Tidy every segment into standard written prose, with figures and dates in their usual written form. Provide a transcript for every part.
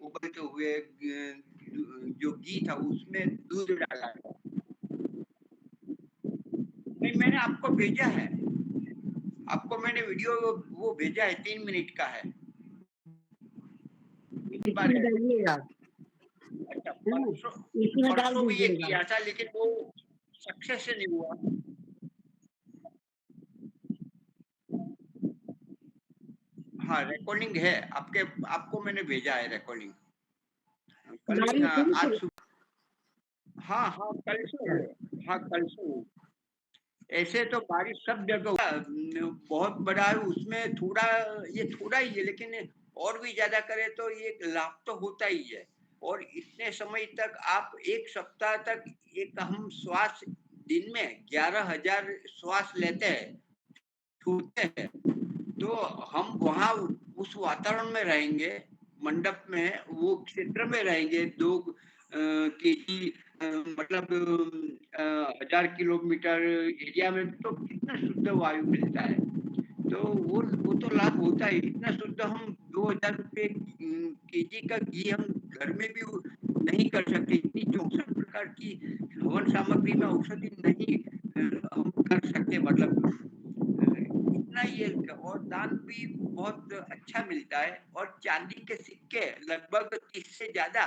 उबलते हुए जो घी था उसमें दूध डाला था। नहीं, मैंने आपको भेजा है, आपको मैंने वीडियो वो भेजा है, 3 मिनट का है। एक बार इसमें है। डालिएगा। अच्छा, परसों इसमें डाल परसों भी ये दीजिएगा। किया था, लेकिन वो सक्सेस नहीं हुआ। हाँ, रिकॉर्डिंग है आपके, आपको मैंने भेजा है रिकॉर्डिंग। कल ही, बारिश हाँ, हुई आज थी? सुबह। हाँ हाँ, कल से हुए। हाँ, कल से हुए। ऐसे तो बारिश सब जगह बहुत बड़ा है, उसमें थोड़ा, ये थोड़ा ही है, लेकिन और भी ज्यादा करे तो ये लाभ तो होता ही है। और इतने समय तक आप 1 सप्ताह तक एक हम श्वास दिन में 11,000 श्वास लेते हैं, छूते हैं। तो हम वहाँ उस वातावरण में रहेंगे, मंडप में, वो क्षेत्र में रहेंगे, 2 केजी मतलब 1000 किलोमीटर एरिया में, तो कितना शुद्ध वायु मिलता है। तो वो तो लाभ होता है। इतना शुद्ध हम 2000 रुपये केजी का घी हम घर में भी नहीं कर सकते। इतनी 64 प्रकार की हवन सामग्री में औषधि नहीं हम कर सकते, मतलब इतना ये। और दान भी बहुत अच्छा मिलता है। और चांदी के सिक्के लगभग 30 से ज्यादा,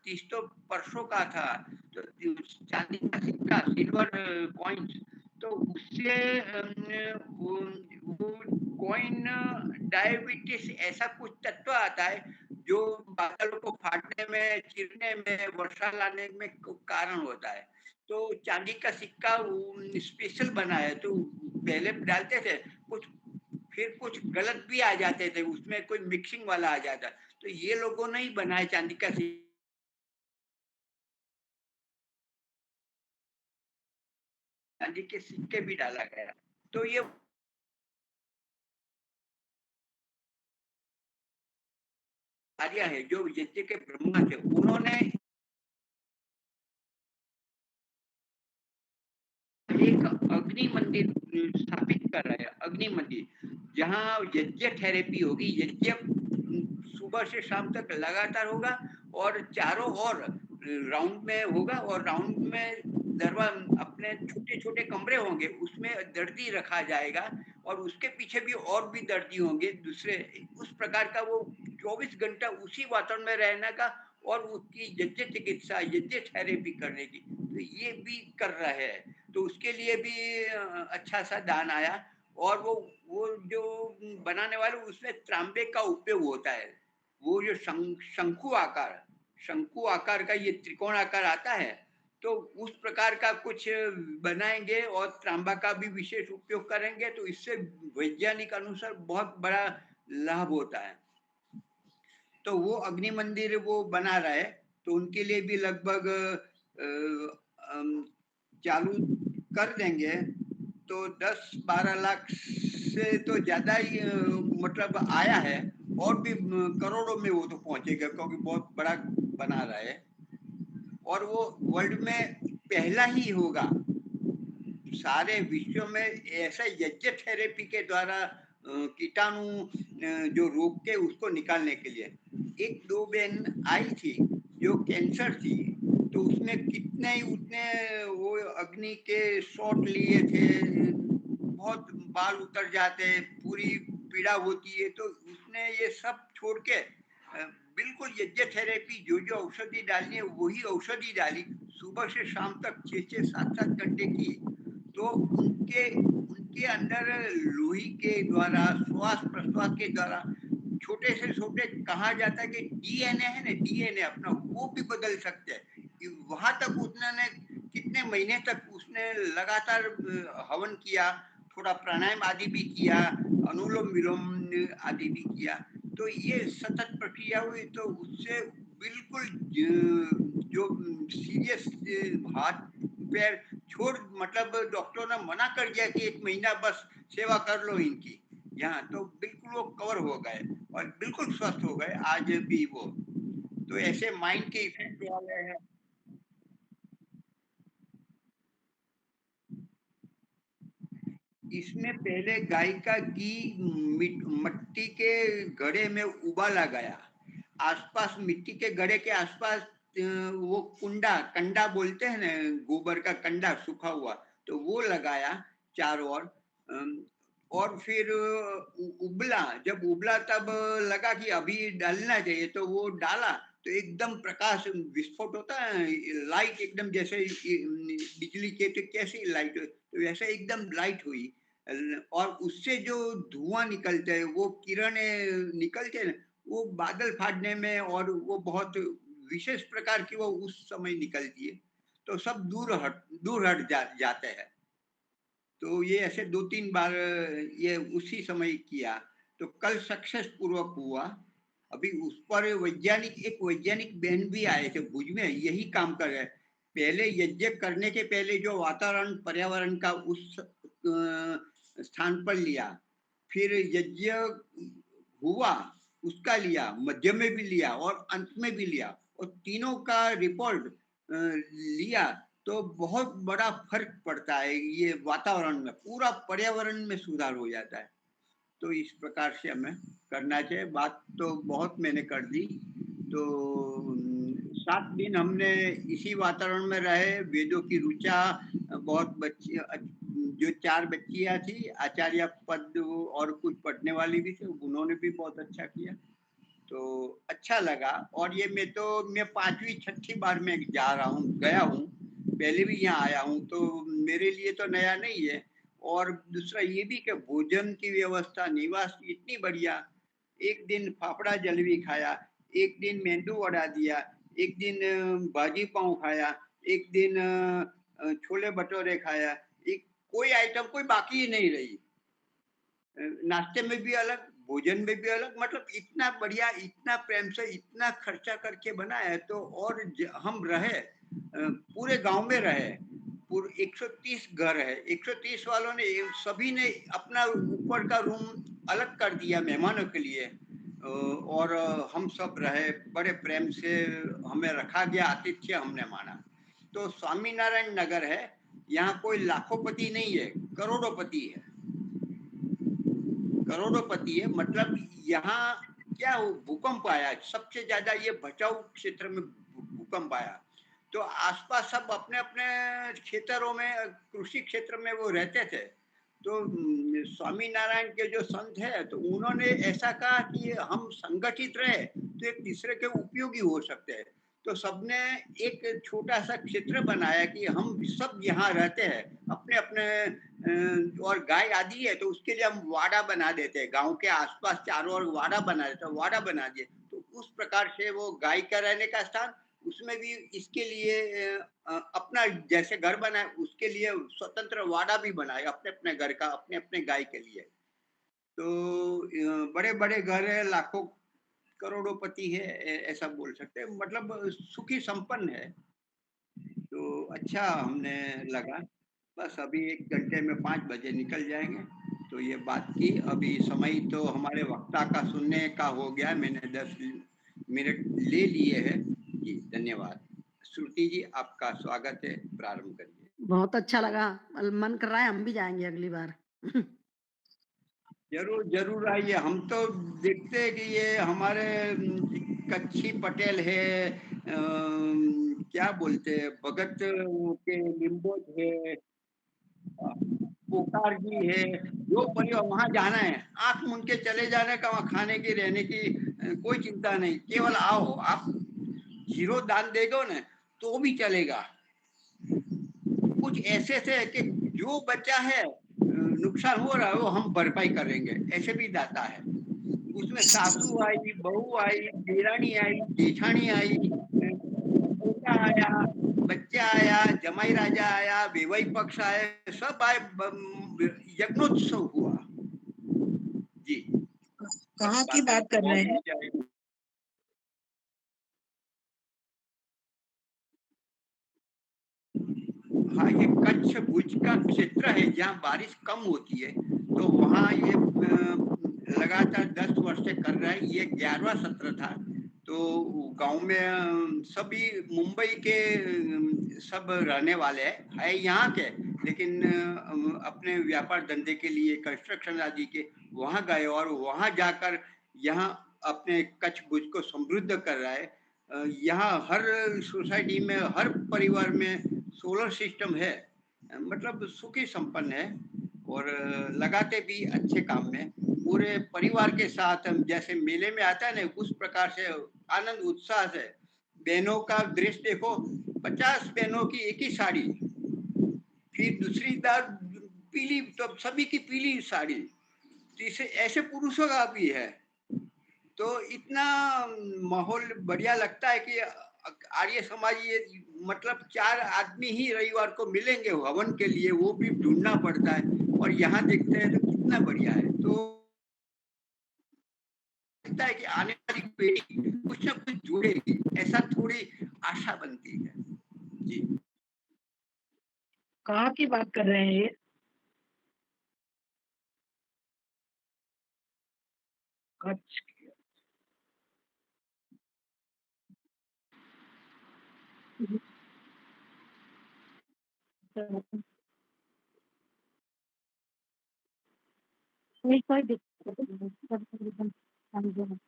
30 तो परसों का था, तो चांदी का सिक्का, सिल्वर कॉइन्स, तो उससे वो कॉइन डायबिटीज ऐसा कुछ तत्व आता है जो बादलों को फाटने में, चिरने में, वर्षा लाने में कारण होता है। तो चांदी का सिक्का स्पेशल बना है। तो पहले डालते थे कुछ, फिर कुछ गलत भी आ जाते थे, उसमें कोई मिक्सिंग वाला आ जाता। तो ये लोगों ने ही बनाया चांदी का सिक्का, चांदी के सिक्के भी डाला गया। तो ये आर्य है जो यज्ञ के ब्रह्मा थे, उन्होंने एक अग्नि मंदिर स्थापित कर रहे हैं। अग्नि मंदिर जहाँ यज्ञ थेरेपी होगी, यज्ञ सुबह से शाम तक लगातार होगा, और चारों ओर राउंड में होगा, और राउंड में दरवाजा, अपने छोटे छोटे कमरे होंगे, उसमें दर्दी रखा जाएगा, और उसके पीछे भी और भी दर्दी होंगे दूसरे। उस प्रकार का वो 24 घंटा उसी वातावरण में रहने का, और उसकी यज्ञ चिकित्सा, यज्ञ थेरेपी करने की, तो ये भी कर रहे हैं। तो उसके लिए भी अच्छा सा दान आया। और वो जो बनाने वाले, उसमें तांबे का उपयोग होता है। वो जो शंकु आकार का ये त्रिकोण आकार आता है, तो उस प्रकार का कुछ बनाएंगे, और तांबा का भी विशेष उपयोग करेंगे, तो इससे वैज्ञानिक अनुसार बहुत बड़ा लाभ होता है। तो वो अग्नि मंदिर वो बना रहा है, तो उनके लिए भी लगभग चालू कर देंगे, तो 10-12 लाख से तो ज्यादा ही मतलब आया है। और भी करोड़ों में वो तो पहुंचेगा, क्योंकि बहुत बड़ा बना रहा है। और वो वर्ल्ड में पहला ही होगा सारे विश्व में ऐसा यज्ञ थेरेपी के द्वारा कीटाणु जो रोग के उसको निकालने के लिए। एक दो बहन आई थी जो कैंसर थी, तो उसने कितने ही उतने वो अग्नि के शॉट लिए थे, बहुत बाल उतर जाते, पूरी पीड़ा होती है, तो उसने ये सब छोड़ के बिल्कुल यज्ञ थेरेपी, जो जो औषधि डालनी है वही औषधि डाली, सुबह से शाम तक 6-7 घंटे की। तो उनके उनके अंदर लोही के द्वारा, श्वास प्रश्वास के द्वारा, छोटे से छोटे, कहा जाता है कि डीएनए है ना, डीएनए अपना वो भी बदल सकते हैं। वहां तक उसने कितने महीने तक उसने लगातार हवन किया, थोड़ा प्राणायाम आदि भी किया, अनुलोम विलोम आदि भी किया। तो ये सतत प्रक्रिया हुई, तो उससे बिल्कुल जो सीरियस हाथ पैर छोड़, मतलब डॉक्टर ने मना कर दिया कि 1 महीना बस सेवा कर लो इनकी यहाँ, तो बिल्कुल वो कवर हो गए और बिल्कुल स्वस्थ हो गए आज भी वो। तो ऐसे माइंड के इफेक्ट वाले हैं। इसमें पहले गाय का घी मिट्टी के घड़े में उबाला गया, आसपास मिट्टी के घड़े के आसपास वो कंडा बोलते हैं ना, गोबर का कंडा सूखा हुआ, तो वो लगाया चारों ओर। और फिर उबला, जब उबला तब लगा कि अभी डालना चाहिए, तो वो डाला, तो एकदम प्रकाश विस्फोट होता है, लाइट एकदम जैसे बिजली के तो कैसी लाइट, तो वैसे एकदम लाइट हुई। और उससे जो धुआं निकलते हैं, वो किरणें निकलते हैं, वो बादल फाड़ने में, और वो बहुत विशेष प्रकार की वो उस समय निकलती है, तो सब दूर हट जाते हैं। तो ये ऐसे 2-3 बार ये उसी समय किया, तो कल सक्सेस पूर्वक हुआ। अभी उस पर एक वैज्ञानिक बहन भी आए थे भुज में, यही काम कर रहे हैं। पहले यज्ञ करने के पहले जो वातावरण पर्यावरण का उस स्थान पर लिया, फिर यज्ञ हुआ उसका लिया, मध्य में भी लिया और अंत में भी लिया, और तीनों का रिपोर्ट लिया, तो बहुत बड़ा फर्क पड़ता है। ये वातावरण में, पूरा पर्यावरण में सुधार हो जाता है। तो इस प्रकार से हमें करना चाहिए। बात तो बहुत मैंने कर दी। तो 7 दिन हमने इसी वातावरण में रहे। वेदों की ऋचा, बहुत बच्ची, जो 4 बच्चियां थी, आचार्य पद और कुछ पढ़ने वाली भी थी, उन्होंने भी बहुत अच्छा किया, तो अच्छा लगा। और ये मैं 5वीं-6ठी बार में जा रहा हूँ, गया हूँ, पहले भी यहाँ आया हूँ, तो मेरे लिए तो नया नहीं है। और दूसरा ये भी कि भोजन की व्यवस्था, निवास इतनी बढ़िया। एक दिन फाफड़ा जलेबी खाया, एक दिन मेंदू वड़ा दिया, एक दिन भाजी पाव खाया, एक दिन छोले भटूरे खाया, एक कोई आइटम कोई बाकी ही नहीं रही। नाश्ते में भी अलग, भोजन में भी अलग, मतलब इतना बढ़िया, इतना प्रेम से, इतना खर्चा करके बनाया है। तो और हम रहे, पूरे गांव में रहे, पूरे 130 घर है, 130 वालों ने, सभी ने अपना ऊपर का रूम अलग कर दिया मेहमानों के लिए। और हम सब रहे बड़े प्रेम से, हमें रखा गया, आतिथ्य हमने माना। तो स्वामीनारायण नगर है, यहाँ कोई लाखोंपति नहीं है, करोड़ोंपति है, करोड़ोंपति है। मतलब यहाँ क्या भूकंप आया, सबसे ज्यादा ये भचाऊ क्षेत्र में भूकंप आया, तो आसपास सब अपने अपने क्षेत्रों में, कृषि क्षेत्र में वो रहते थे। तो स्वामी नारायण के जो संत है, तो उन्होंने ऐसा कहा कि हम संगठित रहे तो एक तीसरे के उपयोगी हो सकते हैं। तो सबने एक छोटा सा क्षेत्र बनाया कि हम सब यहाँ रहते हैं, अपने अपने, और गाय आदि है, तो उसके लिए हम वाड़ा बना देते हैं, गांव के आसपास चारों ओर वाड़ा बना देते हैं, वाड़ा बना दिए। तो उस प्रकार से वो गाय का रहने का स्थान, उसमें भी इसके लिए अपना जैसे घर बनाए, उसके लिए स्वतंत्र वाड़ा भी बनाए, अपने अपने घर का, अपने अपने गाय के लिए। तो बड़े बड़े घर है, लाखों करोड़ोंपति है, ऐसा बोल सकते हैं, मतलब सुखी संपन्न है। तो अच्छा हमने लगा। बस अभी 1 घंटे में 5 बजे निकल जाएंगे। तो ये बात की, अभी समय तो हमारे वक्ता का सुनने का हो गया, मैंने 10 मिनट ले लिए हैं। जी धन्यवाद। श्रुति जी, आपका स्वागत है, प्रारंभ करिए। बहुत अच्छा लगा, मन कर रहा है हम भी जाएंगे अगली बार। जरूर जरूर आइए। हम तो देखते हैं कि ये हमारे कच्छी पटेल है, क्या बोलते हैं, भगत के लिम्बोज है, पोकार जी है, जो परिवार वहां जाना है, आंख मूंद के चले जाने का, वहां खाने की रहने की कोई चिंता नहीं, केवल आओ। आप जीरो दान दे दो ना तो भी चलेगा। कुछ ऐसे थे कि जो बच्चा है नुकसान हो रहा है, वो हम भरपाई करेंगे, ऐसे भी दाता है। उसमें सासू आई, बहू आई, देरानी आई, जेठानी आई, पोता आया, बच्चा आया, जमाई राजा आया, वेवाई पक्ष आए, सब आए, यज्ञोत्सव हुआ। जी। कहाँ की बातें बात कर रहे बहुत हैं? हो जाएगी। हाँ, ये कच्छ भुज का क्षेत्र है जहाँ बारिश कम होती है, तो वहाँ ये लगातार 10 वर्ष से कर रहा है। ये 11वां सत्र था। तो गांव में सभी मुंबई के सब रहने वाले है यहाँ के, लेकिन अपने व्यापार धंधे के लिए, कंस्ट्रक्शन आदि के वहाँ गए, और वहाँ जाकर यहाँ अपने कच्छ भुज को समृद्ध कर रहा है। यहाँ हर सोसाइटी में, हर परिवार में सोलर सिस्टम है। मतलब सुखी संपन्न है और लगाते भी अच्छे काम में। पूरे परिवार के साथ हम जैसे मेले में आता है ना, उस प्रकार से आनंद उत्साह से। बहनों का ड्रेस देखो, 50 बहनों की एक ही साड़ी, फिर दूसरी दार पीली, तो सभी की पीली साड़ी, तीसरे ऐसे पुरुषों का भी है। तो इतना माहौल बढ़िया लगता है कि आर्य समाज ये मतलब 4 आदमी ही रविवार को मिलेंगे हवन के लिए, वो भी ढूंढना पड़ता है, और यहाँ देखते हैं तो कितना बढ़िया है। तो लगता है कि आने वाली पीढ़ी कुछ ना कुछ जुड़ेगी, ऐसा थोड़ी आशा बनती है जी। कहाँ की बात कर रहे हैं ये? कच्छ की। नहीं कोई दिक्कत नहीं, सब एकदम समझे हैं।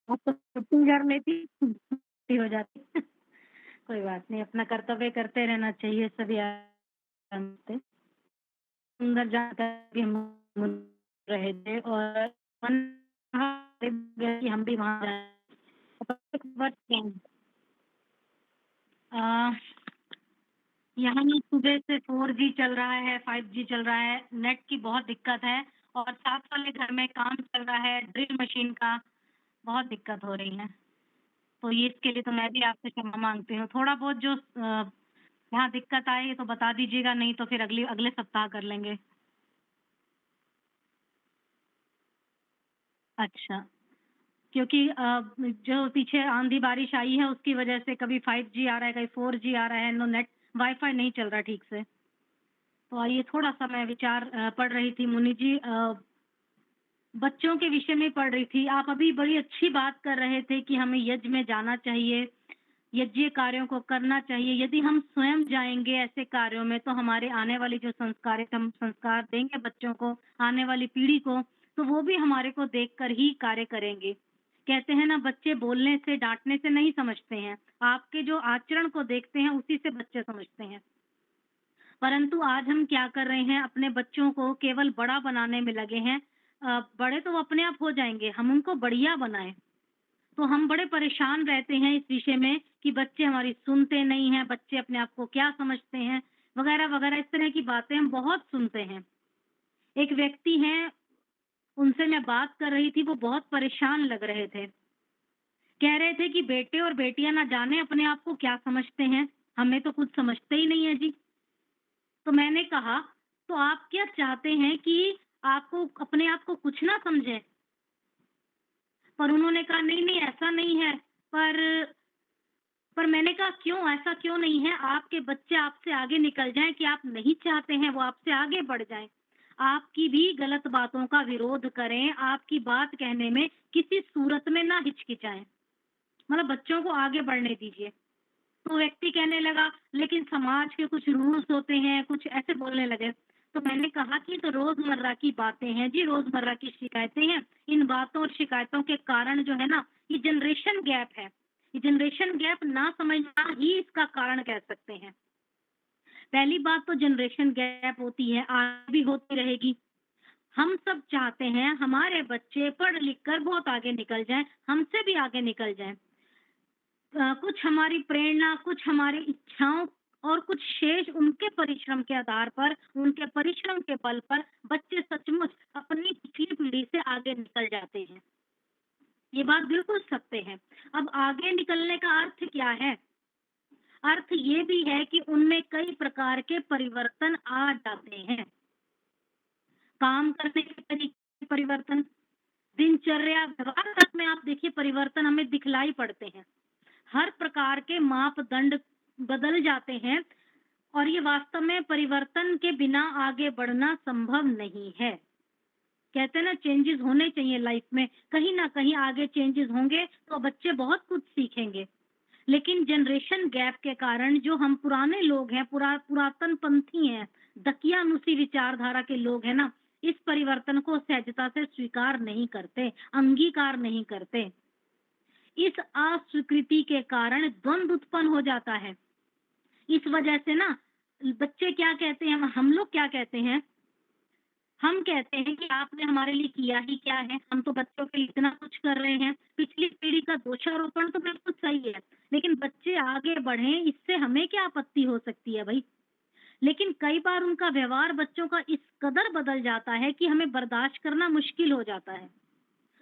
अब तो छुट्टी घर में थी, छुट्टी हो जाती। कोई बात नहीं, अपना कर्तव्य करते रहना चाहिए सभी आराम से। सुंदर जानकारी हम रहे थे और मन कि हम भी वहाँ जाएँ। यहाँ सुबह से 4G चल रहा है, 5G चल रहा है, नेट की बहुत दिक्कत है और साथ वाले घर में काम चल रहा है, ड्रिल मशीन का बहुत दिक्कत हो रही है। तो ये इसके लिए तो मैं भी आपसे क्षमा माँगती हूँ। थोड़ा बहुत जो यहाँ दिक्कत आए तो बता दीजिएगा, नहीं तो फिर अगले सप्ताह कर लेंगे। अच्छा, क्योंकि जो पीछे आंधी बारिश आई है उसकी वजह से कभी 5G आ रहा है, कभी 4G आ रहा है, नो नेट वाईफाई नहीं चल रहा ठीक से। तो आइए थोड़ा-सा मैं विचार पढ़ रही थी मुनि जी, बच्चों के विषय में पढ़ रही थी। आप अभी बड़ी अच्छी बात कर रहे थे कि हमें यज्ञ में जाना चाहिए, यज्ञीय कार्यों को करना चाहिए। यदि हम स्वयं जाएँगे ऐसे कार्यों में तो हमारे आने वाली जो संस्कार है, हम संस्कार देंगे बच्चों को, आने वाली पीढ़ी को, तो वो भी हमारे को देखकर ही कार्य करेंगे। कहते हैं ना, बच्चे बोलने से, डाँटने से नहीं समझते हैं। आपके जो आचरण को देखते हैं उसी से बच्चे समझते हैं। परंतु आज हम क्या कर रहे हैं, अपने बच्चों को केवल बड़ा बनाने में लगे हैं। बड़े तो वो अपने आप हो जाएँगे, हम उनको बढ़िया बनाएँ। तो हम बड़े परेशान रहते हैं इस विषय में कि बच्चे हमारी सुनते नहीं हैं, बच्चे अपने आप को क्या समझते हैं, वगैरह-वगैरह इस तरह की बातें हम बहुत सुनते हैं। एक व्यक्ति हैं, उनसे मैं बात कर रही थी, वो बहुत परेशान लग रहे थे। कह रहे थे कि बेटे और बेटियाँ ना जाने अपने आप को क्या समझते हैं, हमें तो कुछ समझते ही नहीं है जी। तो मैंने कहा, तो आप क्या चाहते हैं कि आपको अपने आप को कुछ ना समझें? पर उन्होंने कहा नहीं-नहीं ऐसा नहीं है, पर मैंने कहा क्यों, ऐसा क्यों नहीं है? आपके बच्चे आपसे आगे निकल जाएँ कि आप नहीं चाहते हैं वो आपसे आगे बढ़ जाएँ। आपकी भी गलत बातों का विरोध करें, आपकी बात कहने में किसी सूरत में ना हिचकिचाएँ। मतलब बच्चों को आगे बढ़ने दीजिए। तो व्यक्ति कहने लगा, लेकिन समाज के कुछ रूल्स होते हैं, कुछ ऐसे बोलने लगे। तो मैंने कहा कि तो रोज़मर्रा की बातें हैं जी, रोज़मर्रा की शिकायतें हैं। इन बातों और शिकायतों के कारण जो है ना, ये जनरेशन गैप है। ये जनरेशन गैप ना समझना ही इसका कारण कह सकते हैं। पहली बात तो जनरेशन गैप होती है, आगे भी होती रहेगी। हम सब चाहते हैं हमारे बच्चे पढ़ लिख कर बहुत आगे निकल जाएँ, हमसे भी आगे निकल जाएँ। कुछ हमारी प्रेरणा, कुछ हमारी इच्छाओं और कुछ शेष उनके परिश्रम के आधार पर, उनके परिश्रम के बल पर बच्चे सचमुच अपनी पिछली पीढ़ी से आगे निकल जाते हैं। ये बात बिल्कुल सत्य है। अब आगे निकलने का अर्थ क्या है? अर्थ ये भी है कि उनमें कई प्रकार के परिवर्तन आ जाते हैं। काम करने के तरीके परिवर्तन, दिनचर्या, व्यवहार तक में आप देखिए परिवर्तन हमें दिखलाई पड़ते हैं। हर प्रकार के मापदंड बदल जाते हैं और ये वास्तव में परिवर्तन के बिना आगे बढ़ना संभव नहीं है। कहते हैं ना, चेंजेस होने चाहिए लाइफ में, कहीं ना कहीं आगे चेंजेस होंगे तो बच्चे बहुत कुछ सीखेंगे। लेकिन जनरेशन गैप के कारण जो हम पुराने लोग हैं, पुरातन पंथी हैं, दकियानुसी विचारधारा के लोग हैं ना, इस परिवर्तन को सहजता से स्वीकार नहीं करते, अंगीकार नहीं करते। इस अस्वीकृति के कारण द्वंद्व उत्पन्न हो जाता है। इस वजह से ना बच्चे क्या कहते हैं, हम लोग क्या कहते हैं, हम कहते हैं कि आपने हमारे लिए किया ही क्या है, हम तो बच्चों के लिए इतना कुछ कर रहे हैं। पिछली पीढ़ी का दोषारोपण तो बिल्कुल सही है, लेकिन बच्चे आगे बढ़े इससे हमें क्या आपत्ति हो सकती है भाई। लेकिन कई बार उनका व्यवहार बच्चों का इस कदर बदल जाता है कि हमें बर्दाश्त करना मुश्किल हो जाता है।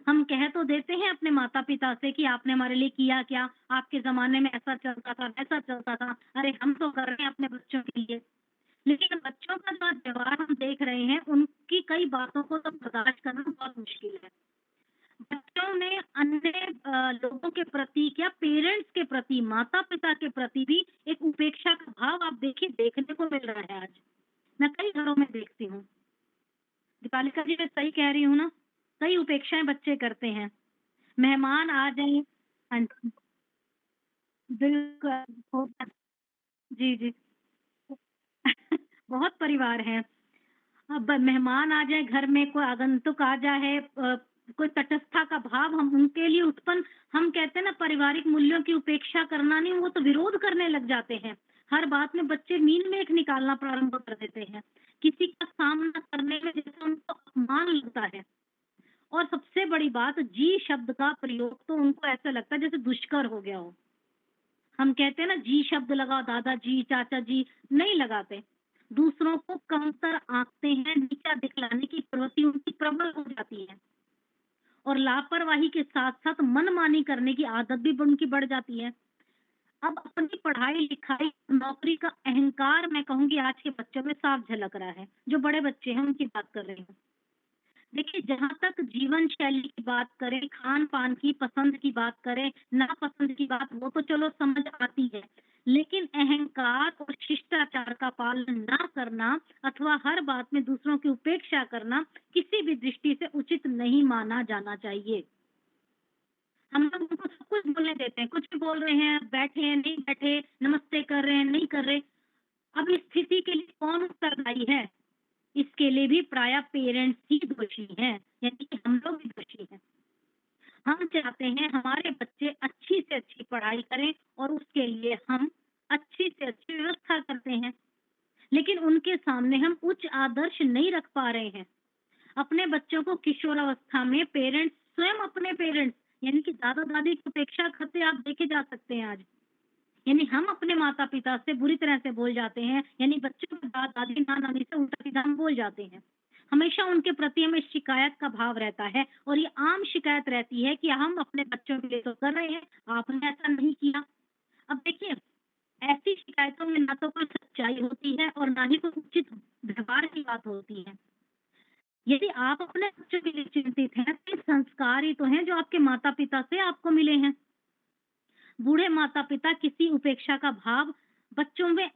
हम कह तो देते हैं अपने माता पिता से कि आपने हमारे लिए किया क्या, आपके जमाने में ऐसा चलता था, वैसा चलता था, अरे हम तो कर रहे हैं अपने बच्चों के लिए। लेकिन बच्चों का जो व्यवहार हम देख रहे हैं, उनकी कई बातों को तो बर्दाश्त करना बहुत मुश्किल है। बच्चों में अन्य लोगों के प्रति या पेरेंट्स के प्रति, माता पिता के प्रति भी एक उपेक्षा का भाव आप देखिए देखने को मिल रहा है। आज मैं कई घरों में देखती हूँ। दीपालिका जी, मैं सही कह रही हूँ ना? कई उपेक्षाएं बच्चे करते हैं। मेहमान आ जाए, हाँ जी, बिल्कुल होता, जी जी बहुत परिवार हैं। अब मेहमान आ जाए घर में, कोई आगंतुक आ जाए, कोई तटस्थता का भाव हम उनके लिए उत्पन्न, हम कहते हैं ना पारिवारिक मूल्यों की उपेक्षा करना नहीं, वो तो विरोध करने लग जाते हैं। हर बात में बच्चे मीन मेख निकालना प्रारंभ कर देते हैं। किसी का सामना करने में जैसे उनको अपमान लगता है। और सबसे बड़ी बात, जी शब्द का प्रयोग तो उनको ऐसा लगता है जैसे दुष्कर हो गया हो। हम कहते हैं ना जी शब्द लगाओ, दादाजी, चाचा जी, नहीं लगाते। दूसरों को कमतर आंकते हैं, नीचा दिखलाने की प्रवृत्ति उनकी प्रबल हो जाती है। और लापरवाही के साथ साथ मनमानी करने की आदत भी उनकी बढ़ जाती है। अब अपनी पढ़ाई लिखाई नौकरी का अहंकार मैं कहूंगी आज के बच्चों में साफ झलक रहा है। जो बड़े बच्चे हैं उनकी बात कर रही हूँ। देखिए, जहाँ तक जीवन शैली की बात करें, खान पान की पसंद की बात करें, नापसंद की बात, वो तो चलो समझ आती है। लेकिन अहंकार और शिष्टाचार का पालन ना करना अथवा हर बात में दूसरों की उपेक्षा करना किसी भी दृष्टि से उचित नहीं माना जाना चाहिए। हम लोग उनको सब कुछ बोलने देते हैं, कुछ भी बोल रहे हैं, बैठे हैं नहीं बैठे, नमस्ते कर रहे हैं नहीं कर रहे। अब इस स्थिति के लिए कौन उत्तरदायी है? इसके लिए भी प्राय पेरेंट्स ही दोषी हैं, यानी कि हम लोग भी दोषी हैं। हम चाहते हैं हमारे बच्चे अच्छी से अच्छी पढ़ाई करें और उसके लिए हम अच्छी से अच्छी व्यवस्था करते हैं, लेकिन उनके सामने हम उच्च आदर्श नहीं रख पा रहे हैं। अपने बच्चों को किशोरावस्था में पेरेंट्स स्वयं अपने पेरेंट्स यानी कि दादा दादी की उपेक्षा करते आप देखे जा सकते हैं आज। यानी हम अपने माता पिता से बुरी तरह से बोल जाते हैं, यानी बच्चों के दादा दादी नाना नानी से उल्टा सीधा हम बोल जाते हैं। हमेशा उनके प्रति हमें शिकायत का भाव रहता है और ये आम शिकायत रहती है कि हम अपने बच्चों के लिए तो कर रहे हैं, आपने ऐसा नहीं किया। अब देखिए, ऐसी शिकायतों में ना तो कोई सच्चाई होती है और ना ही कोई उचित व्यवहार की बात होती है। यदि आप अपने बच्चों के लिए चिंतित हैं, तो ये संस्कार ही तो हैं जो आपके माता पिता से आपको मिले हैं। बूढ़े माता पिता किसी उपेक्षा का भाव बच्चों में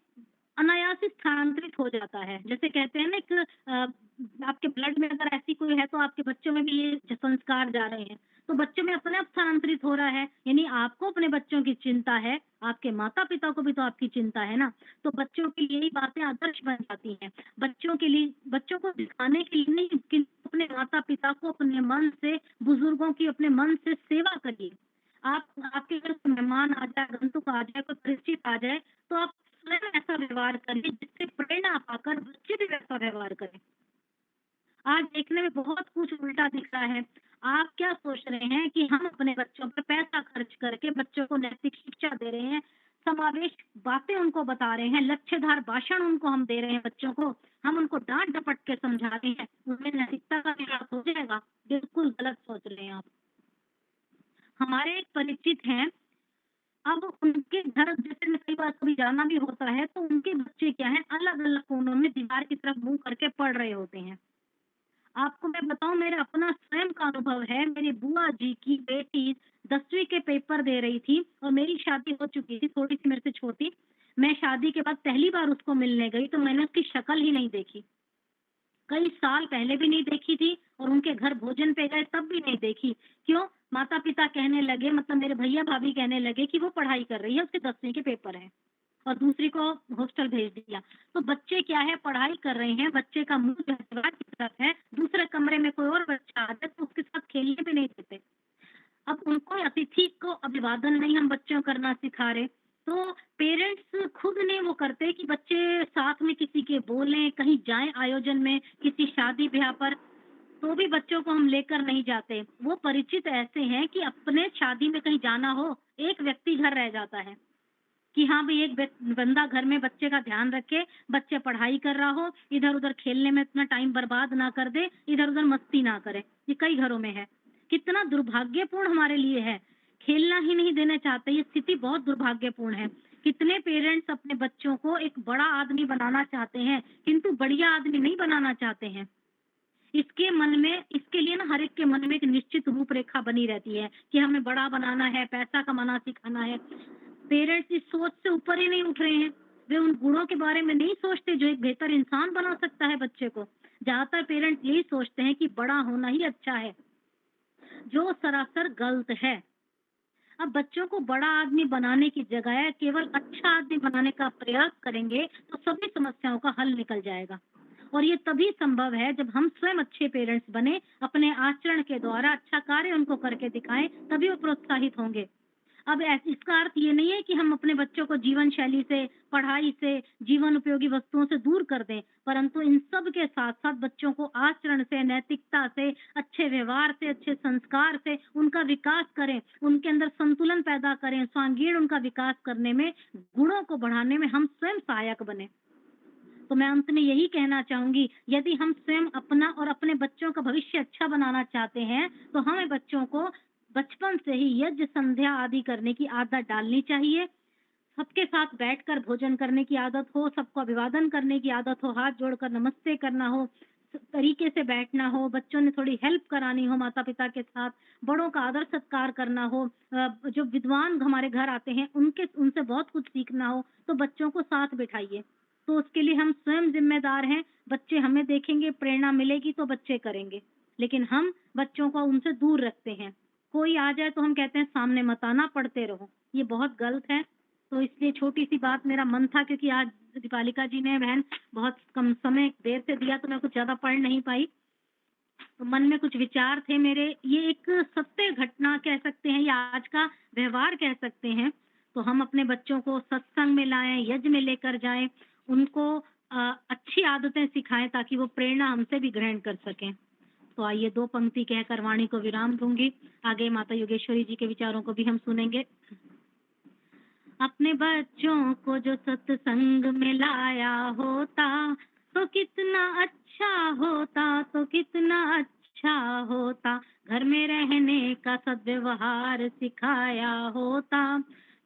अनायास ही स्थानांतरित हो जाता है। जैसे कहते हैं ना, एक आपके ब्लड में अगर ऐसी कोई है तो आपके बच्चों में भी ये संस्कार जा रहे हैं, तो बच्चों में अपने आप स्थानांतरित हो रहा है। यानी आपको अपने बच्चों की चिंता है, आपके माता पिता को भी तो आपकी चिंता है ना। तो बच्चों के लिए यही बातें आदर्श बन जाती हैं। बच्चों के लिए, बच्चों को दिखाने के लिए नहीं कि अपने माता पिता को अपने मन से, बुजुर्गों की अपने मन से सेवा करिए। आप, आपके घर कोई मेहमान आ जाए, आगंतुक आ जाए, कोई परिचित आ जाए, तो आप स्वयं ऐसा व्यवहार करिए जिससे प्रेरणा पाकर बच्चे भी वैसा व्यवहार करें। आज देखने में बहुत कुछ उल्टा दिख रहा है। आप क्या सोच रहे हैं कि हम अपने बच्चों पर पैसा खर्च करके बच्चों को नैतिक शिक्षा दे रहे हैं, समावेश बातें उनको बता रहे हैं, लक्ष्यधार भाषण उनको हम दे रहे हैं बच्चों को, हम उनको डांट डपट के समझा रहे हैं, उनमें नैतिकता का विकास हो जाएगा? बिल्कुल गलत सोच रहे हैं आप। हमारे एक परिचित हैं, अब उनके घर जैसे मैं कई बार कभी जाना भी होता है, तो उनके बच्चे क्या है, अलग अलग कोनों में दीवार की तरफ मुंह करके पढ़ रहे होते हैं। आपको मैं बताऊं, मेरा अपना स्वयं का अनुभव है। मेरी बुआ जी की बेटी 10वीं के पेपर दे रही थी और मेरी शादी हो चुकी थी, थोड़ी सी मेरे से छोटी। मैं शादी के बाद पहली बार उसको मिलने गई तो मैंने उसकी शक्ल ही नहीं देखी। कई साल पहले भी नहीं देखी थी और उनके घर भोजन पे गए तब भी नहीं देखी। क्यों? माता पिता कहने लगे, मतलब मेरे भैया भाभी कहने लगे कि वो पढ़ाई कर रही है, उसके 10वीं के पेपर है। और दूसरी को हॉस्टल भेज दिया। तो बच्चे क्या है, पढ़ाई कर रहे हैं, बच्चे का मुँह जो है दीवार की तरफ है, दूसरे कमरे में कोई और बच्चा आ जाए तो उसके साथ खेलने भी नहीं देते। अब उनको अतिथि को अभिवादन नहीं हम बच्चों को करना सिखा रहे, तो पेरेंट्स खुद नहीं वो करते कि बच्चे साथ में किसी के बोलें, कहीं जाएँ आयोजन में, किसी शादी-ब्याह पर, तो भी बच्चों को हम लेकर नहीं जाते। वो परिचित ऐसे हैं कि अपने शादी में कहीं जाना हो, एक व्यक्ति घर रह जाता है कि हाँ भई एक बंदा घर में बच्चे का ध्यान रखे, बच्चे पढ़ाई कर रहा हो, इधर-उधर खेलने में इतना टाइम बर्बाद ना कर दे, इधर-उधर मस्ती ना करे। ये कई घरों में है। कितना दुर्भाग्यपूर्ण हमारे लिए है। खेलना ही नहीं देना चाहते, ये स्थिति बहुत दुर्भाग्यपूर्ण है। कितने पेरेंट्स अपने बच्चों को एक बड़ा आदमी बनाना चाहते हैं, किंतु बढ़िया आदमी नहीं बनाना चाहते हैं। इसके मन में, इसके लिए ना हर एक के मन में एक निश्चित रूपरेखा बनी रहती है कि हमें बड़ा बनाना है, पैसा कमाना सिखाना है। पेरेंट्स इस सोच से ऊपर ही नहीं उठ रहे हैं। वे उन गुणों के बारे में नहीं सोचते जो एक बेहतर इंसान बना सकता है बच्चे को। ज़्यादातर पेरेंट्स यही सोचते हैं कि बड़ा होना ही अच्छा है, जो सरासर गलत है। अब बच्चों को बड़ा आदमी बनाने की जगह केवल अच्छा आदमी बनाने का प्रयास करेंगे तो सभी समस्याओं का हल निकल जाएगा। और ये तभी संभव है जब हम स्वयं अच्छे पेरेंट्स बने, अपने आचरण के द्वारा अच्छा कार्य उनको करके दिखाएं, तभी वो प्रोत्साहित होंगे। अब इसका अर्थ ये नहीं है कि हम अपने बच्चों को जीवन शैली से, पढ़ाई से, जीवन उपयोगी वस्तुओं से दूर कर दें, परंतु इन सब के साथ-साथ बच्चों को आचरण से, नैतिकता से, अच्छे व्यवहार से, अच्छे संस्कार से उनका विकास करें, उनके अंदर संतुलन पैदा करें, स्वांगीण उनका विकास करने में, गुणों को बढ़ाने में हम स्वयं सहायक बने। तो मैं अंत में यही कहना चाहूँगी, यदि हम स्वयं अपना और अपने बच्चों का भविष्य अच्छा बनाना चाहते हैं, तो हमें बच्चों को बचपन से ही यज्ञ, संध्या आदि करने की आदत डालनी चाहिए। सबके साथ बैठकर भोजन करने की आदत हो, सबको अभिवादन करने की आदत हो, हाथ जोड़कर नमस्ते करना हो, तरीके से बैठना हो, बच्चों ने थोड़ी हेल्प करानी हो माता-पिता के साथ, बड़ों का आदर सत्कार करना हो, जो विद्वान हमारे घर आते हैं, उनसे बहुत कुछ सीखना हो, तो बच्चों को साथ बिठाइए। तो उसके लिए हम स्वयं ज़िम्मेदार हैं, बच्चे हमें देखेंगे, प्रेरणा मिलेगी तो बच्चे करेंगे। लेकिन हम बच्चों को उनसे दूर रखते हैं। कोई आ जाए तो हम कहते हैं सामने मत आना, पढ़ते रहो। ये बहुत गलत है। तो इसलिए छोटी-सी बात मेरा मन था, क्योंकि आज दीपालिका जी ने बहन बहुत कम समय देर से दिया तो मैं कुछ ज़्यादा पढ़ नहीं पाई। तो मन में कुछ विचार थे मेरे, ये एक सत्य घटना कह सकते हैं या आज का व्यवहार कह सकते हैं। तो हम अपने बच्चों को सत्संग में लाएँ, यज्ञ में लेकर जाएँ, उनको अच्छी आदतें सिखाएँ ताकि वो प्रेरणा हमसे भी ग्रहण कर सकें। तो आइए 2 पंक्ति कहकर वाणी को विराम दूँगी। आगे माता योगेश्वरी जी के विचारों को भी हम सुनेंगे। अपने बच्चों को जो सत्संग में लाया होता तो कितना अच्छा होता, तो कितना अच्छा होता। घर में रहने का सद्व्यवहार सिखाया होता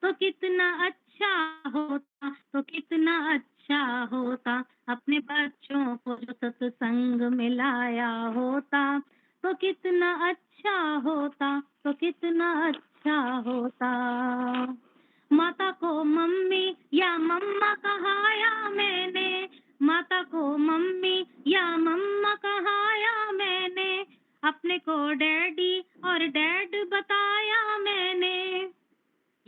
तो कितना अच्छा होता, तो कितना अच्छा होता। अपने बच्चों को जो सत्संग में लाया होता तो कितना अच्छा होता, तो कितना अच्छा होता। माता को मम्मी या मम्मा कहाया मैंने, माता को मम्मी या मम्मा कहाया मैंने, अपने को डैडी और डैड बताया मैंने।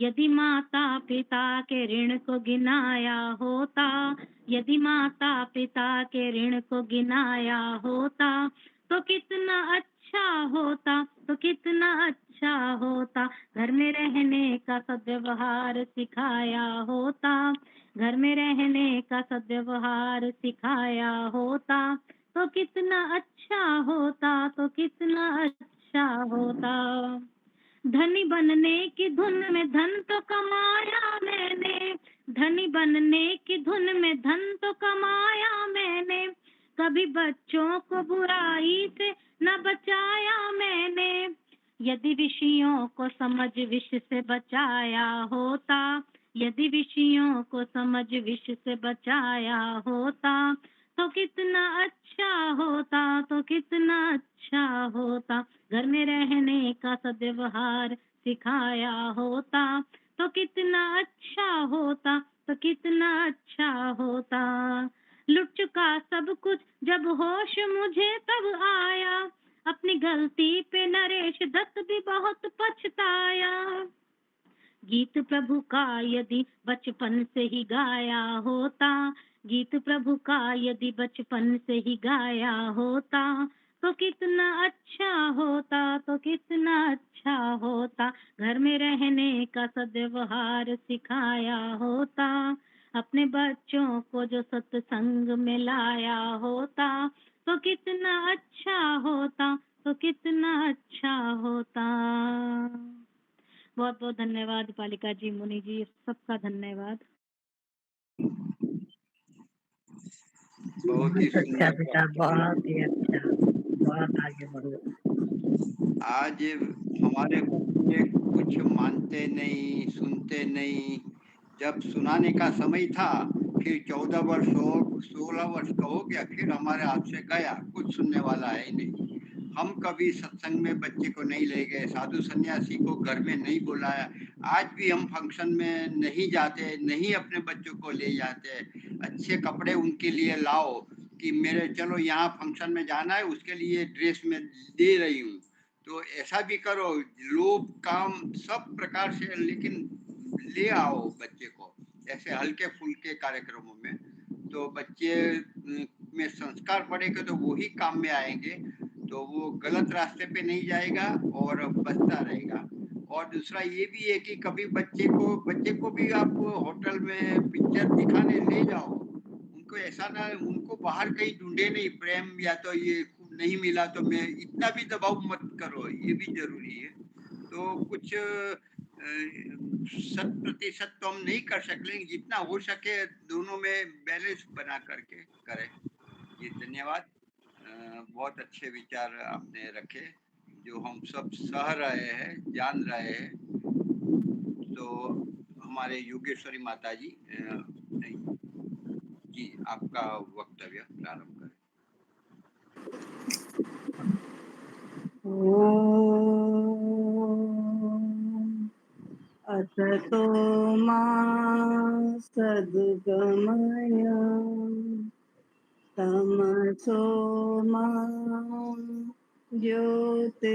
यदि माता पिता के ऋण को गिनाया होता, यदि माता पिता के ऋण को गिनाया होता तो कितना अच्छा होता, तो कितना अच्छा होता। घर में रहने का सद्व्यवहार सिखाया होता, घर में रहने का सद्व्यवहार सिखाया होता तो कितना अच्छा होता, तो कितना अच्छा होता। धनी बनने की धुन में धन तो कमाया मैंने, धनी बनने की धुन में धन तो कमाया मैंने, कभी बच्चों को बुराई से न बचाया मैंने। यदि विषयों को समझ विष से बचाया होता, यदि विषयों को समझ विष से बचाया होता तो कितना अच्छा होता, तो कितना अच्छा होता। घर में रहने का सद्व्यवहार सिखाया होता तो कितना अच्छा होता, तो कितना अच्छा होता। लुट चुका सब कुछ जब होश मुझे तब आया, अपनी गलती पे नरेश दत्त भी बहुत पछताया। गीत प्रभु का यदि बचपन से ही गाया होता, गीत प्रभु का यदि बचपन से ही गाया होता, तो कितना अच्छा होता, तो कितना अच्छा होता। घर में रहने का सद्व्यवहार सिखाया होता, अपने बच्चों को जो सत्संग में लाया होता, तो कितना अच्छा होता, तो कितना अच्छा होता। बहुत बहुत धन्यवाद पालिका जी, मुनि जी, सबका धन्यवाद। बहुत ही बहुत अच्छा सुंदर बेटा, बात। बहुत ही अच्छा, बहुत आगे बढ़ो। आज हमारे बच्चे कुछ मानते नहीं, सुनते नहीं। जब सुनाने का समय था, फिर 14 वर्ष हो, 16 वर्ष का हो गया, फिर हमारे हाथ से गया, कुछ सुनने वाला है ही नहीं। हम कभी सत्संग में बच्चे को नहीं ले गए, साधु सन्यासी को घर में नहीं बुलाया। आज भी हम फंक्शन में नहीं जाते, नहीं अपने बच्चों को ले जाते। अच्छे कपड़े उनके लिए लाओ कि मेरे चलो यहाँ फंक्शन में जाना है, उसके लिए ड्रेस में दे रही हूँ, तो ऐसा भी करो। लोभ काम सब प्रकार से, लेकिन ले आओ बच्चे को ऐसे हल्के फुल्के कार्यक्रमों में, तो बच्चे में संस्कार पड़ेगा तो वही काम में आएंगे, तो वो गलत रास्ते पे नहीं जाएगा और बचता रहेगा। और दूसरा ये भी है कि कभी बच्चे को भी आप होटल में पिक्चर दिखाने ले जाओ, उनको ऐसा ना, उनको बाहर कहीं ढूंढे नहीं प्रेम, या तो ये नहीं मिला तो मैं, इतना भी दबाव मत करो, ये भी जरूरी है। तो कुछ 100% तो हम नहीं कर सकते, लेकिन जितना हो सके दोनों में बैलेंस बना करके करें। ये धन्यवाद। बहुत अच्छे विचार आपने रखे, जो हम सब सह रहे हैं, जान रहे हैं। तो हमारे योगेश्वरी माता जी, जी आपका वक्तव्य प्रारंभ करें। असतो मा सद्गमय तमसो मा ज्योतिर्गमय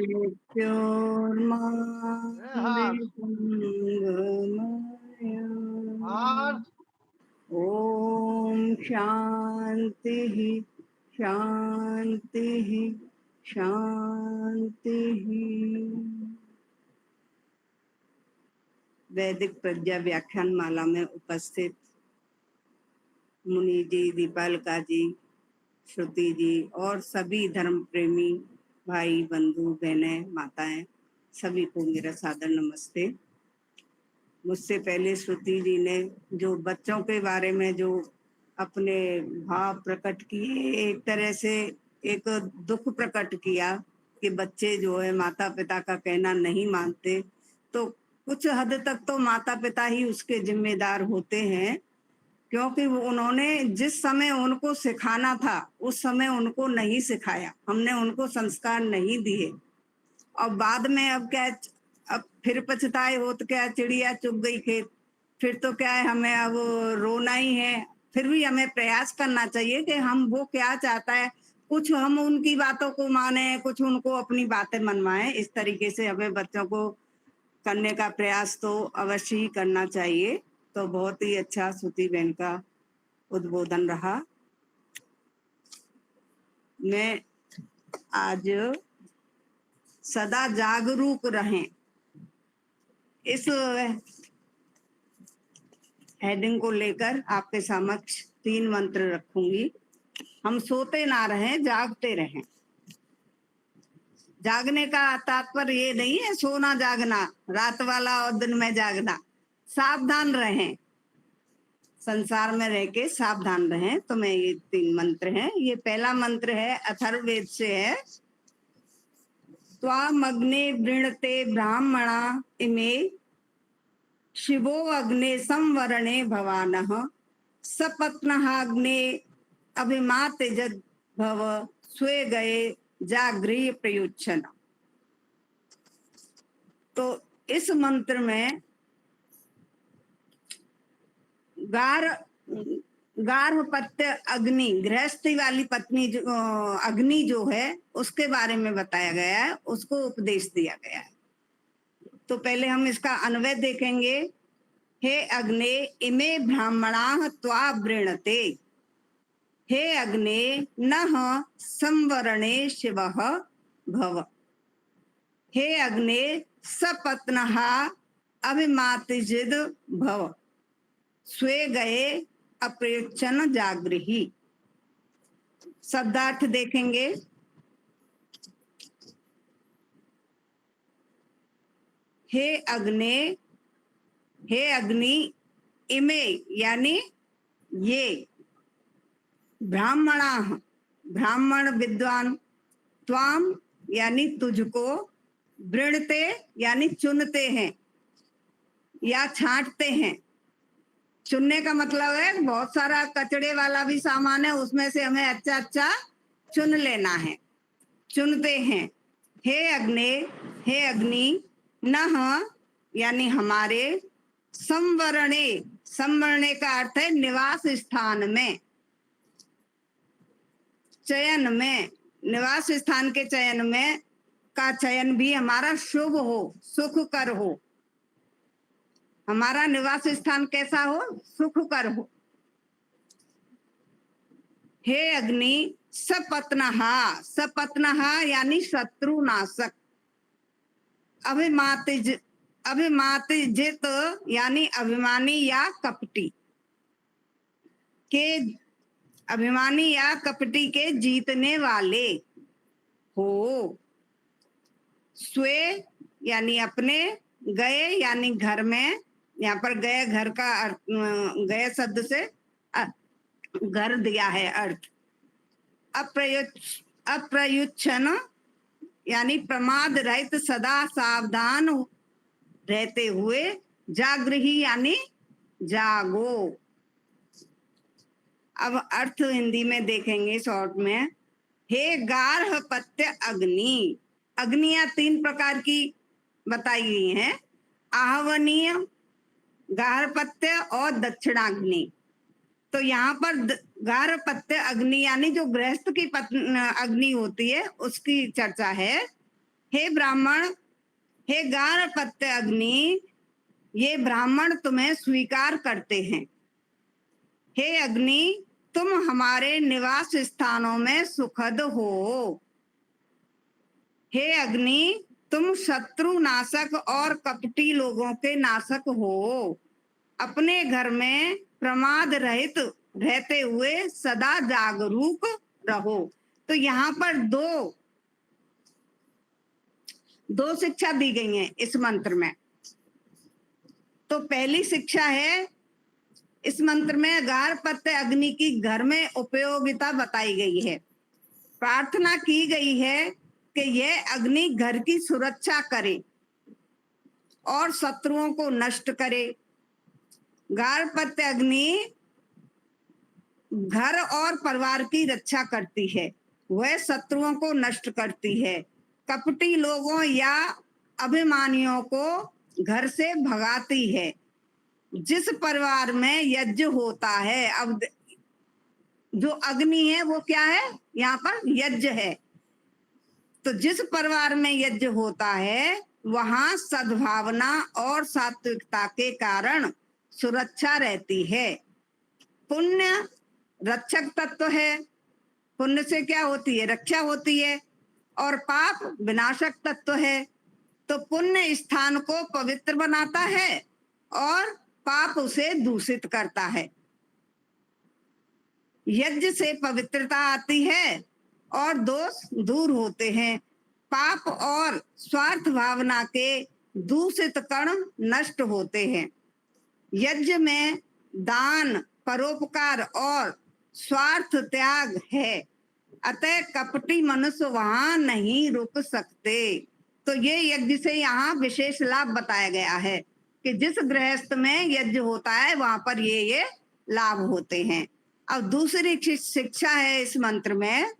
मृत्योर्मा मृत्युंगमय। ओम शांति शांति शांति। वैदिक प्रज्ञा व्याख्यान माला में उपस्थित मुनि जी, दीपालिका जी, श्रुति जी और सभी धर्म प्रेमी भाई बंधु बहनें माताएं, सभी को मेरा सादर नमस्ते। मुझसे पहले श्रुति जी ने जो बच्चों के बारे में जो अपने भाव प्रकट किए, एक तरह से एक दुख प्रकट किया कि बच्चे जो है माता पिता का कहना नहीं मानते, तो कुछ हद तक तो माता पिता ही उसके जिम्मेदार होते हैं, क्योंकि उन्होंने जिस समय उनको सिखाना था उस समय उनको नहीं सिखाया, हमने उनको संस्कार नहीं दिए। और बाद में अब क्या, अब फिर पछताए हो तो क्या, चिड़िया चुग गई खेत, फिर तो क्या है, हमें अब रोना ही है। फिर भी हमें प्रयास करना चाहिए कि हम वो क्या चाहता है, कुछ हम उनकी बातों को माने, कुछ उनको अपनी बातें मनवाएं। इस तरीके से हमें बच्चों को करने का प्रयास तो अवश्य ही करना चाहिए। तो बहुत ही अच्छा श्रुति बहन का उद्बोधन रहा। मैं आज सदा जागरूक रहें, इस हेडिंग को लेकर आपके समक्ष 3 मंत्र रखूंगी। हम सोते ना रहें, जागते रहें। जागने का तात्पर्य ये नहीं है सोना जागना, रात वाला और दिन में जागना। सावधान रहें, संसार में रह के सावधान रहें। तो मैं ये 3 मंत्र हैं। ये पहला मंत्र है, अथर्ववेद से है। त्वाम अग्ने वृणते ब्राह्मणा इमे शिवो अग्ने संवरणे भवानः सपत्नः अग्ने अभिमाते जद भव स्वे गए जागृह प्रयुच्छन। तो इस मंत्र में गार गार्हपत्य अग्नि, गृहस्थी वाली पत्नी जो अग्नि जो है उसके बारे में बताया गया है, उसको उपदेश दिया गया है। तो पहले हम इसका अन्वय देखेंगे। हे अग्ने इमे ब्राह्मणाः त्वा वृणते, हे अग्ने नः संवरणे शिवः भव, हे अग्ने सपत्नः अभिमातिजिद भव, स्वे गए अप्रयुच्चन जागृहि। शब्दार्थ देखेंगे। हे अग्ने, हे अग्नि, इमे यानी ये, ब्राह्मणाः ब्राह्मण विद्वान, त्वाम यानी तुझको, वृणते यानी चुनते हैं या छांटते हैं। चुनने का मतलब है बहुत सारा कचड़े वाला भी सामान है, उसमें से हमें अच्छा अच्छा चुन लेना है, चुनते हैं। हे अग्ने, हे अग्नि, नः यानी हमारे, संवरणे, संवरणे का अर्थ है निवास स्थान में, चयन में, निवास स्थान के चयन में का चयन भी हमारा शुभ हो, सुखकर हो। हमारा निवास स्थान कैसा हो? सुखकर हो। हे अग्नि सपत्नः, सपत्नः यानी शत्रुनाशक, अभिमातिज, अभिमातिजित यानी अभिमानी या कपटी के, अभिमानी या कपटी के जीतने वाले हो। स्वे यानी अपने, गए यानी घर में, यहाँ पर गए घर का अर्थ, गए शब्द से घर दिया है अर्थ। अप्रयुच्छन यानी प्रमाद रहित सदा सावधान रहते हुए, जागृहि यानी जागो। अब अर्थ हिंदी में देखेंगे शॉर्ट में। हे गार्हपत्य अग्नि, अग्नियां 3 प्रकार की बताई गई हैं, आहवनीय, गार्हपत्य और दक्षिणाग्नि। तो यहाँ पर गार्हपत्य अग्नि यानी जो गृहस्थ की अग्नि होती है उसकी चर्चा है। हे ब्राह्मण, हे गार्हपत्य अग्नि, ये ब्राह्मण तुम्हें स्वीकार करते हैं। हे अग्नि, तुम हमारे निवास स्थानों में सुखद हो। हे अग्नि, तुम शत्रु नाशक और कपटी लोगों के नाशक हो। अपने घर में प्रमाद रहित रहते हुए सदा जागरूक रहो। तो यहाँ पर दो शिक्षा दी गई हैं इस मंत्र में। तो पहली शिक्षा है इस मंत्र में गार्हपत्य अग्नि की घर में उपयोगिता बताई गई है। प्रार्थना की गई है कि यह अग्नि घर की सुरक्षा करे और शत्रुओं को नष्ट करे। गार्हपत्य अग्नि घर और परिवार की रक्षा करती है, वह शत्रुओं को नष्ट करती है, कपटी लोगों या अभिमानियों को घर से भगाती है। जिस परिवार में यज्ञ होता है, अब जो अग्नि है वो क्या है? यहाँ पर यज्ञ है। तो जिस परिवार में यज्ञ होता है वहां सद्भावना और सात्विकता के कारण सुरक्षा रहती है। पुण्य रक्षक तत्व है, पुण्य से क्या होती है? रक्षा होती है। और पाप विनाशक तत्व है। तो पुण्य स्थान को पवित्र बनाता है और पाप उसे दूषित करता है। यज्ञ से पवित्रता आती है और दोष दूर होते हैं। पाप और स्वार्थ भावना के दूषित कण नष्ट होते हैं। यज्ञ में दान, परोपकार और स्वार्थ त्याग है, अतः कपटी मनुष्य वहां नहीं रुक सकते। तो ये यज्ञ से यहाँ विशेष लाभ बताया गया है कि जिस गृहस्थ में यज्ञ होता है वहां पर ये लाभ होते हैं। अब दूसरी शिक्षा है इस मंत्र में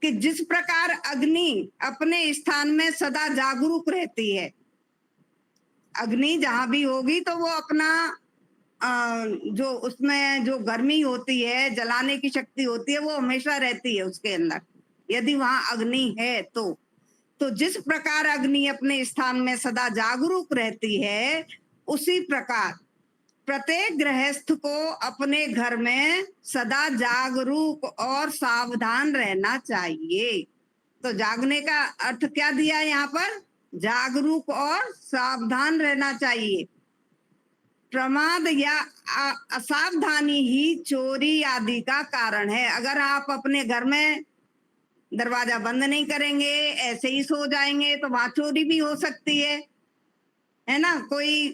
कि जिस प्रकार अग्नि अपने स्थान में सदा जागरूक रहती है, अग्नि जहां भी होगी तो वो अपना जो उसमें जो गर्मी होती है, जलाने की शक्ति होती है, वो हमेशा रहती है उसके अंदर, यदि वहां अग्नि है तो जिस प्रकार अग्नि अपने स्थान में सदा जागरूक रहती है, उसी प्रकार प्रत्येक गृहस्थ को अपने घर में सदा जागरूक और सावधान रहना चाहिए। तो जागने का अर्थ क्या दिया है यहाँ पर? जागरूक और सावधान रहना चाहिए। प्रमाद या असावधानी ही चोरी आदि का कारण है। अगर आप अपने घर में दरवाजा बंद नहीं करेंगे, ऐसे ही सो जाएंगे, तो वहां चोरी भी हो सकती है ना। कोई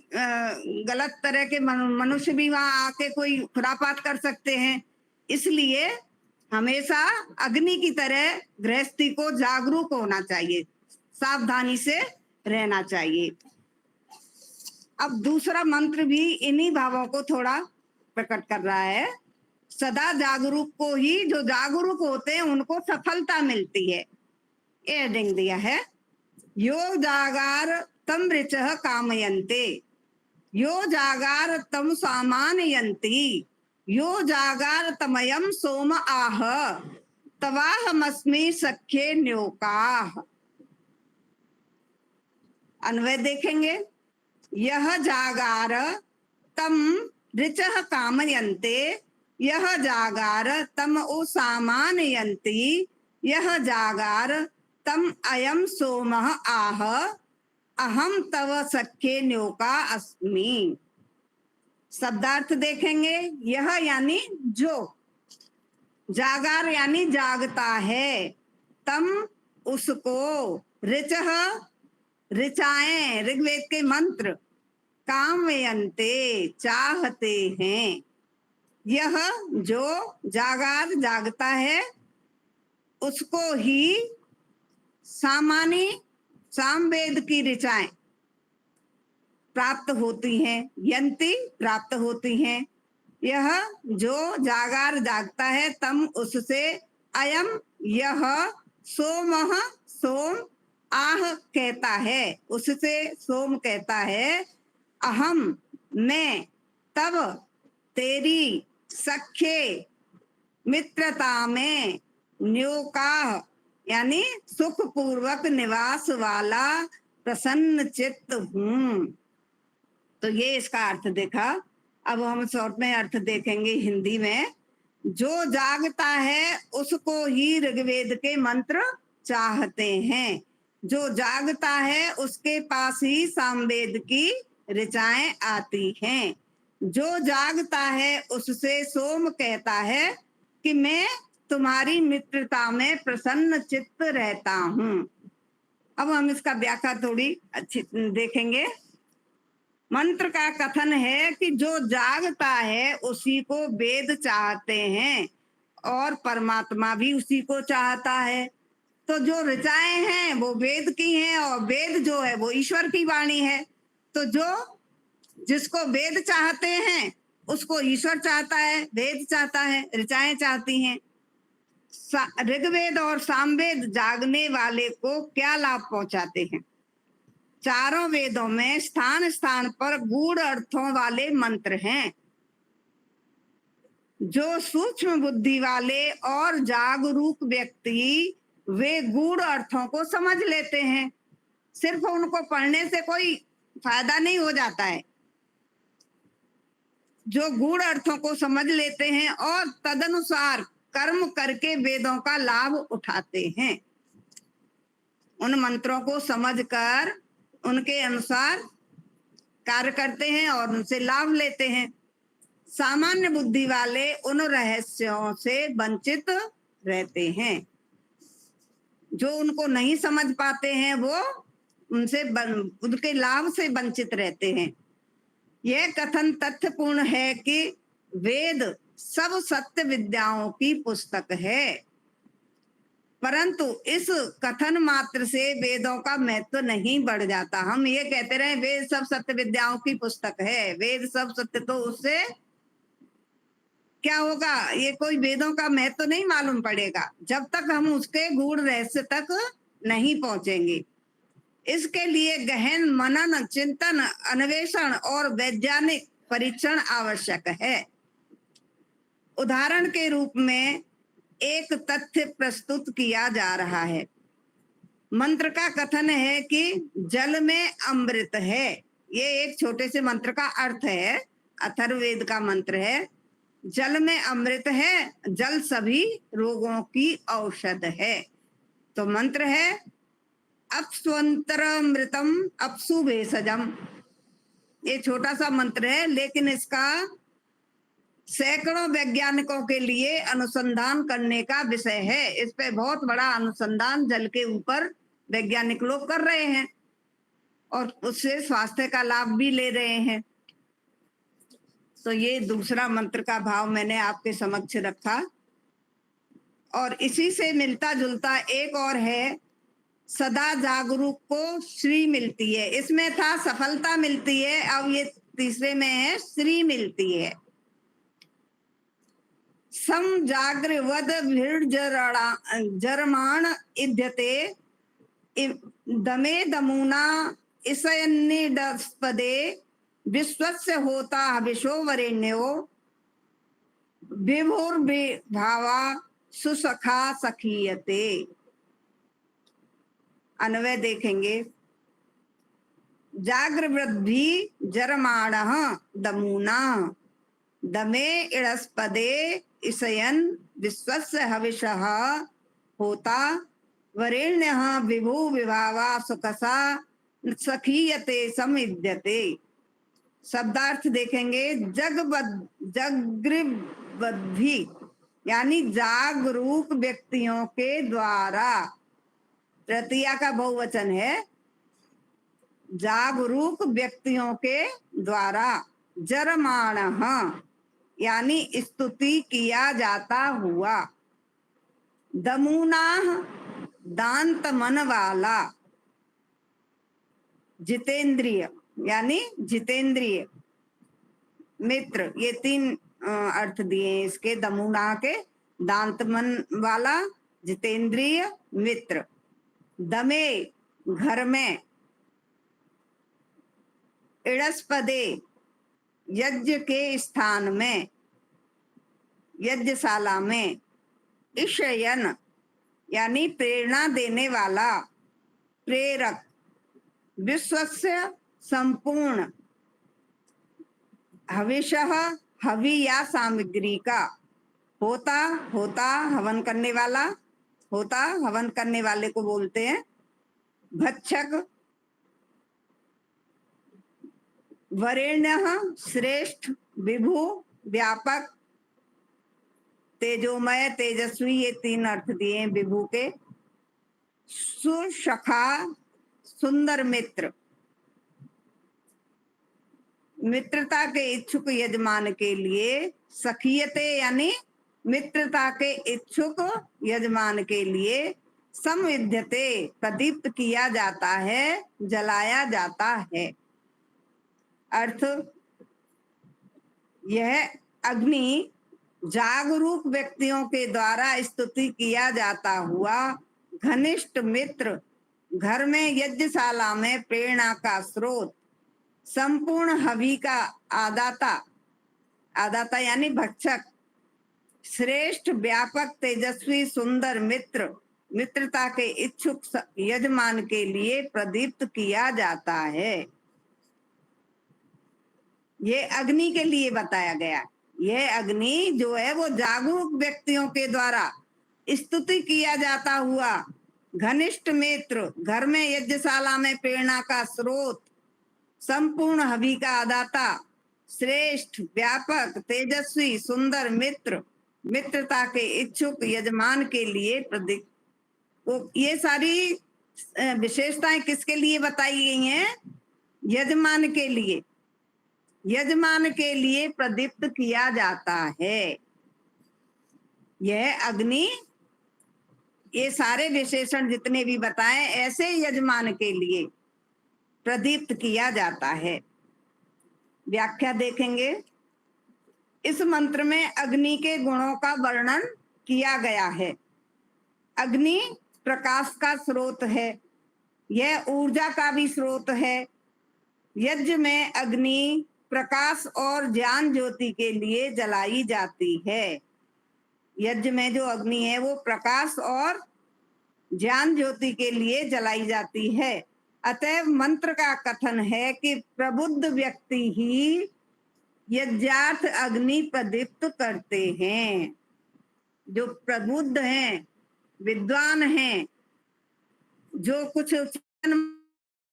गलत तरह के मनुष्य भी वहां आके कोई खुरापात कर सकते हैं। इसलिए हमेशा अग्नि की तरह गृहस्थी को जागरूक होना चाहिए, सावधानी से रहना चाहिए। अब दूसरा मंत्र भी इन्हीं भावों को थोड़ा प्रकट कर रहा है। सदा जागरूक को ही, जो जागरूक होते हैं उनको सफलता मिलती है। एडिंग दिया है, यो जागार तम ऋचः कामयन्ते, यो जागार तम सामानयन्ति, यो जागार तमयम सोम आह, तवाहमस्मि सख्ये न्योकाः। अन्वय देखेंगे, यह जागार तम ऋचः कामयन्ते, यह जागार तम ओ सामानयन्ति, यह जागार तम अयम सोमः आह, अहम तव सख्ये न्योका अस्मि। शब्दार्थ देखेंगे, यह यानी जो, जागार यानी जागता है, तम उसको, ऋचः ऋचाएं ऋग्वेद के मंत्र, कामयन्ते चाहते हैं, यह जो जागार जागता है उसको ही सामानी सामवेद की ऋचाएं प्राप्त होती हैं, यंती प्राप्त होती हैं। यह जो जागार जागता है तम उससे, अयम यह, सोमः सोम, आह कहता है उससे, सोम कहता है, अहम मैं, तब तेरी, सख्ये मित्रता में, न्योकाः यानी सुख पूर्वक निवास वाला प्रसन्न चित्त हूं। तो ये इसका अर्थ देखा। अब हम शॉर्ट में अर्थ देखेंगे हिंदी में। जो जागता है उसको ही ऋग्वेद के मंत्र चाहते हैं, जो जागता है उसके पास ही सामवेद की ऋचाएं आती हैं, जो जागता है उससे सोम कहता है कि मैं तुम्हारी मित्रता में प्रसन्न चित्त रहता हूं। अब हम इसका व्याख्या थोड़ी अच्छी देखेंगे। मंत्र का कथन है कि जो जागता है उसी को वेद चाहते हैं और परमात्मा भी उसी को चाहता है। तो जो ऋचाएं हैं वो वेद की हैं और वेद जो है वो ईश्वर की वाणी है। तो जो जिसको वेद चाहते हैं उसको ईश्वर चाहता है, वेद चाहता है, ऋचाएं चाहती हैं। ऋग्वेद और सामवेद जागने वाले को क्या लाभ पहुंचाते हैं? चारों वेदों में स्थान स्थान पर गूढ़ अर्थों वाले मंत्र हैं। जो सूक्ष्म बुद्धि वाले और जागरूक व्यक्ति वे गूढ़ अर्थों को समझ लेते हैं। सिर्फ उनको पढ़ने से कोई फायदा नहीं हो जाता है। जो गूढ़ अर्थों को समझ लेते हैं और तदनुसार कर्म करके वेदों का लाभ उठाते हैं, उन मंत्रों को समझकर उनके अनुसार कार्य करते हैं और उनसे लाभ लेते हैं। सामान्य बुद्धि वाले उन रहस्यों से वंचित रहते हैं। जो उनको नहीं समझ पाते हैं वो उनसे उनके लाभ से वंचित रहते हैं। यह कथन तथ्यपूर्ण है कि वेद सब सत्य विद्याओं की पुस्तक है, परंतु इस कथन मात्र से वेदों का महत्व नहीं बढ़ जाता। हम ये कहते रहे वेद सब सत्य विद्याओं की पुस्तक है, वेद सब सत्य, तो उससे क्या होगा? ये कोई वेदों का महत्व नहीं मालूम पड़ेगा जब तक हम उसके गूढ़ रहस्य तक नहीं पहुंचेंगे। इसके लिए गहन मनन, चिंतन, अन्वेषण और वैज्ञानिक परीक्षण आवश्यक है। उदाहरण के रूप में एक तथ्य प्रस्तुत किया जा रहा है। मंत्र का कथन है कि जल में अमृत है। ये एक छोटे से मंत्र का अर्थ है, अथर्ववेद का मंत्र है। जल में अमृत है, जल सभी रोगों की औषध है। तो मंत्र है अपस्वंतरमृतम अपसु भेषजम। ये छोटा सा मंत्र है, लेकिन इसका सैकड़ों वैज्ञानिकों के लिए अनुसंधान करने का विषय है। इस पे बहुत बड़ा अनुसंधान जल के ऊपर वैज्ञानिक लोग कर रहे हैं और उससे स्वास्थ्य का लाभ भी ले रहे हैं। तो ये दूसरा मंत्र का भाव मैंने आपके समक्ष रखा। और इसी से मिलता जुलता एक और है, सदा जागरूक को श्री मिलती है। इसमें था सफलता मिलती है, अब ये तीसरे में है श्री मिलती है। सम जागृवद जरमाण इध्यते दमे दमुना इसयन्निडस्पदे विश्वस्य होता विशो वरेण्यो विभुर्भावा सुसखा सखीयते। अन्वय देखेंगे। जागृवृद्धि जरमाणः दमुना दमे इडस्पदे इसयन विश्वस्य हविषः होता वरेण्यः विभु विभावा सुखसा सखीयते समिद्यते। शब्दार्थ देखेंगे। जागृवृद्धि यानी जागरूक व्यक्तियों के द्वारा, तृतीया का बहुवचन है, जागरूक व्यक्तियों के द्वारा जरमाणः यानी स्तुति किया जाता हुआ, दमुनाः दांत मन वाला, जितेंद्रिय यानी जितेंद्रिय, मित्र, ये तीन अर्थ दिए इसके। दमुना के दांत मन वाला, जितेंद्रिय, मित्र। दमे घर में, इड़स्पदे यज्ञ के स्थान में, यज्ञशाला में। ईशयन यानी प्रेरणा देने वाला, प्रेरक। विश्वस्य संपूर्ण, हविषः हवि या सामग्री का, होता होता हवन करने वाला, होता हवन करने वाले को बोलते हैं। भक्षक, वरेण्यः श्रेष्ठ, विभु व्यापक, तेजोमय तेजस्वी, ये तीन अर्थ दिए हैं विभु के। सुसखा सुंदर मित्र, मित्रता के इच्छुक यजमान के लिए। सखीयते यानी मित्रता के इच्छुक यजमान के लिए। संविध्यते प्रदीप्त किया जाता है, जलाया जाता है। अर्थ, यह अग्नि जागरूक व्यक्तियों के द्वारा स्तुति किया जाता हुआ घनिष्ठ मित्र, घर में यज्ञशाला में प्रेरणा का स्रोत, संपूर्ण हवि का आदाता, आदाता यानी भक्षक, श्रेष्ठ व्यापक तेजस्वी सुंदर मित्र, मित्रता के इच्छुक यजमान के लिए प्रदीप्त किया जाता है। ये अग्नि के लिए बताया गया। यह अग्नि जो है वो जागरूक व्यक्तियों के द्वारा स्तुति किया जाता हुआ घनिष्ठ मित्र, घर में यज्ञशाला में प्रेरणा का स्रोत, संपूर्ण हवि का आदाता, श्रेष्ठ व्यापक तेजस्वी सुंदर मित्र, मित्रता के इच्छुक यजमान के लिए प्रदीप। तो ये सारी विशेषताएं किसके लिए बताई गई हैं? यजमान के लिए। यजमान के लिए प्रदीप्त किया जाता है यह अग्नि। ये सारे विशेषण जितने भी बताए, ऐसे यजमान के लिए प्रदीप्त किया जाता है। व्याख्या देखेंगे। इस मंत्र में अग्नि के गुणों का वर्णन किया गया है। अग्नि प्रकाश का स्रोत है, यह ऊर्जा का भी स्रोत है। यज्ञ में अग्नि प्रकाश और ज्ञान ज्योति के लिए जलाई जाती है। यज्ञ में जो अग्नि है वो प्रकाश और ज्ञान ज्योति के लिए जलाई जाती है। अतएव मंत्र का कथन है कि प्रबुद्ध व्यक्ति ही यज्ञार्थ अग्नि प्रदीप्त करते हैं। जो प्रबुद्ध हैं, विद्वान हैं, जो कुछ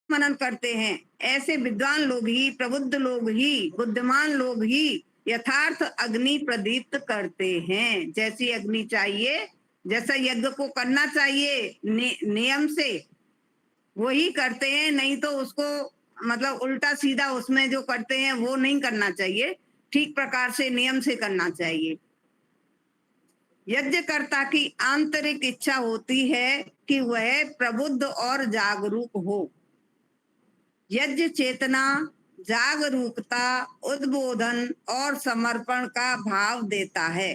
मनन करते हैं, ऐसे विद्वान लोग ही, प्रबुद्ध लोग ही, बुद्धिमान लोग ही यथार्थ अग्नि प्रदीप्त करते हैं। जैसी अग्नि चाहिए, जैसा यज्ञ को करना चाहिए नियम से, वही करते हैं। नहीं तो उसको मतलब उल्टा सीधा उसमें जो करते हैं वो नहीं करना चाहिए, ठीक प्रकार से नियम से करना चाहिए। यज्ञकर्ता की आंतरिक इच्छा होती है कि वह प्रबुद्ध और जागरूक हो। यज्ञ चेतना, जागरूकता, उद्बोधन और समर्पण का भाव देता है।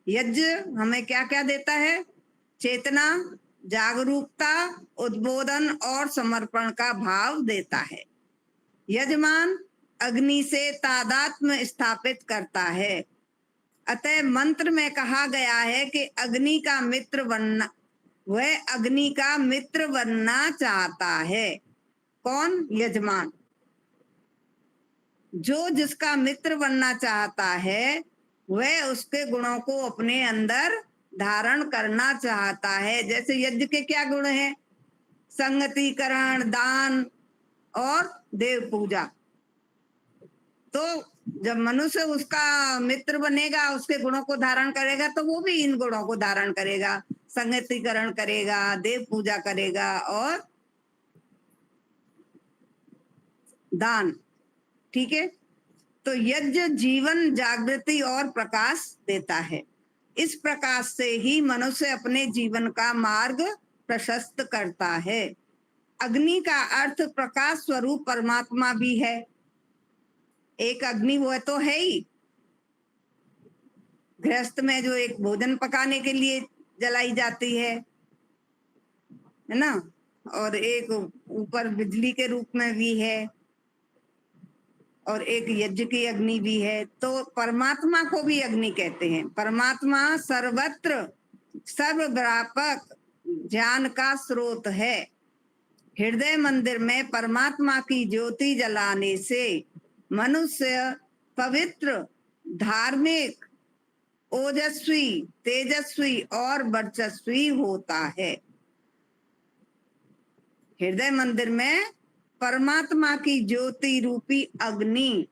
यज्ञ हमें क्या क्या देता है? चेतना, जागरूकता, उद्बोधन और समर्पण का भाव देता है। यजमान अग्नि से तादात्म्य स्थापित करता है। अतः मंत्र में कहा गया है कि अग्नि का मित्र बनना, वह अग्नि का मित्र बनना चाहता है। कौन? यजमान। जो जिसका मित्र बनना चाहता है वह उसके गुणों को अपने अंदर धारण करना चाहता है। जैसे यज्ञ के क्या गुण हैं? संगतिकरण, दान और देव पूजा। तो जब मनुष्य उसका मित्र बनेगा, उसके गुणों को धारण करेगा, तो वो भी इन गुणों को धारण करेगा, संगतिकरण करेगा, देव पूजा करेगा और दान। ठीक है। तो यज्ञ जीवन, जागृति और प्रकाश देता है। इस प्रकाश से ही मनुष्य अपने जीवन का मार्ग प्रशस्त करता है। अग्नि का अर्थ प्रकाश स्वरूप परमात्मा भी है। एक अग्नि वो तो है ही। गृहस्थ में जो एक भोजन पकाने के लिए जलाई जाती है ना, और एक ऊपर बिजली के रूप में भी है, और एक यज्ञ की अग्नि भी है। तो परमात्मा को भी अग्नि कहते हैं। परमात्मा सर्वत्र सर्वव्यापक ज्ञान का स्रोत है। हृदय मंदिर में परमात्मा की ज्योति जलाने से मनुष्य पवित्र, धार्मिक, ओजस्वी, तेजस्वी और वर्चस्वी होता है। हृदय मंदिर में परमात्मा की ज्योति रूपी अग्नि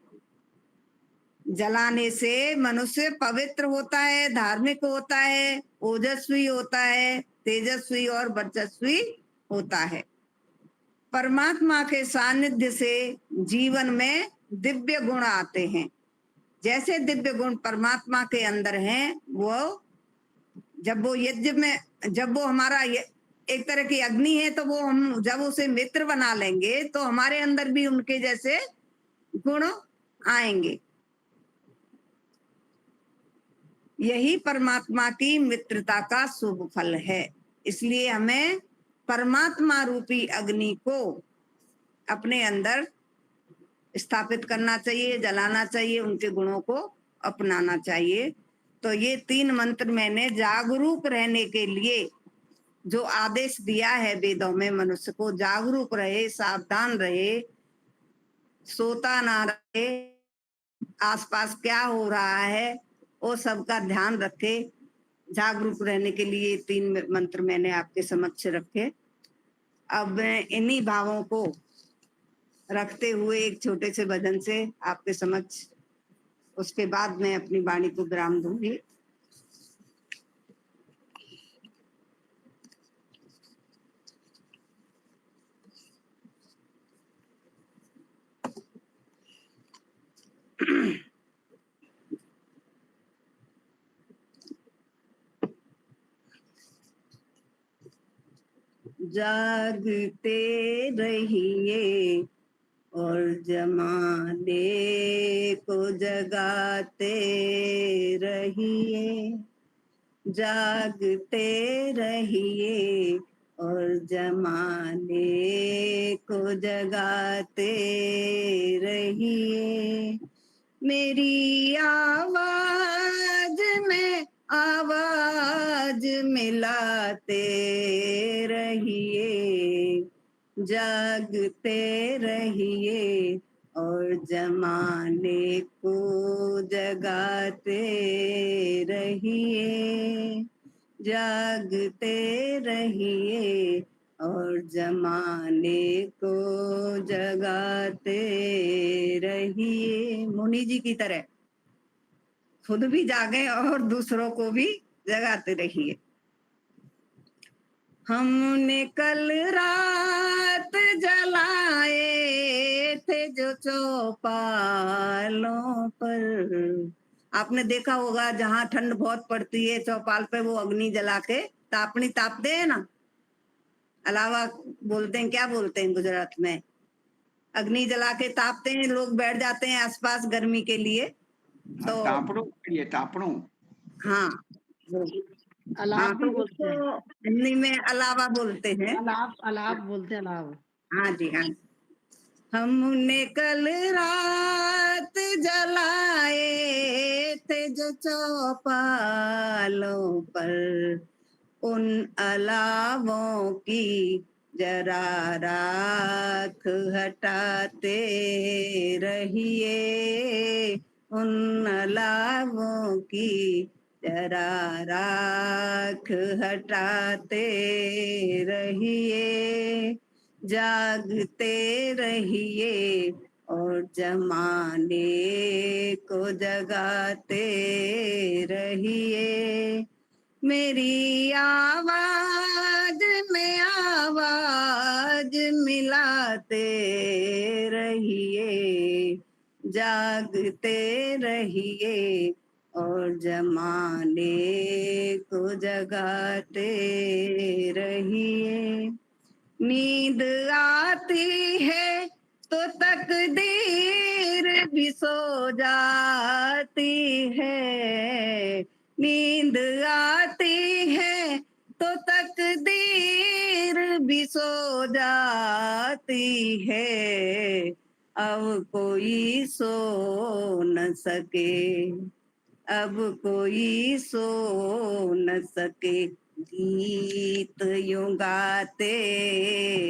जलाने से मनुष्य पवित्र होता है, धार्मिक होता है, ओजस्वी होता है, तेजस्वी और वर्चस्वी होता है। परमात्मा के सानिध्य से जीवन में दिव्य गुण आते हैं। जैसे दिव्य गुण परमात्मा के अंदर हैं, वो जब वो यज्ञ में, जब वो हमारा एक तरह की अग्नि है, तो वो हम जब उसे मित्र बना लेंगे तो हमारे अंदर भी उनके जैसे गुण आएंगे। यही परमात्मा की मित्रता का शुभ फल है। इसलिए हमें परमात्मा रूपी अग्नि को अपने अंदर स्थापित करना चाहिए, जलाना चाहिए, उनके गुणों को अपनाना चाहिए। तो ये 3 मंत्र मैंने जागरूक रहने के लिए जो आदेश दिया है वेदों में, मनुष्य को जागरूक रहे, सावधान रहे, सोता ना रहे, आसपास क्या हो रहा है वो सबका ध्यान रखे, जागरूक रहने के लिए 3 मंत्र मैंने आपके समक्ष रखे। अब इन्हीं भावों को रखते हुए एक छोटे से भजन से आपके समक्ष, उसके बाद मैं अपनी वाणी को विराम दूंगी। जागते रहिए और जमाने को जगाते रहिए। जागते रहिए और जमाने को जगाते रहिए। मेरी आवाज में आवाज मिलाते रहिए, जागते रहिए और जमाने को जगाते रहिए, जागते रहिए और जमाने को जगाते रहिए। मुनि जी की तरह खुद भी जागे और दूसरों को भी जगाते रहिए। हमने कल रात जलाए थे जो चौपालों पर। आपने देखा होगा जहाँ ठंड बहुत पड़ती है चौपाल पे वो अग्नि जला के तापनी तापते हैं ना। अलावा बोलते हैं, क्या बोलते हैं गुजरात में, अग्नि जला के तापते हैं, लोग बैठ जाते हैं आसपास गर्मी के लिए। तो तापड़ो हाँ अलाप हाँ, भी तो बोलते हैं। उसको हिंदी में अलावा बोलते हैं। अलाप बोलते हैं, अलाप। हाँ जी हाँ। हमने कल रात जलाए थे जो चौपालों पर, उन अलावों की जरा राख हटाते रहिए, उन अलावों की जरा राख हटाते रहिए, जागते रहिए और जमाने को जगाते रहिए। मेरी आवाज में आवाज मिलाते रहिए, जागते रहिए और जमाने को जगाते रहिए। नींद आती है तो तकदीर भी सो जाती है, नींद आती है तो तकदीर भी सो जाती है, अब कोई सो न सके, अब कोई सो न सके, गीत यूं गाते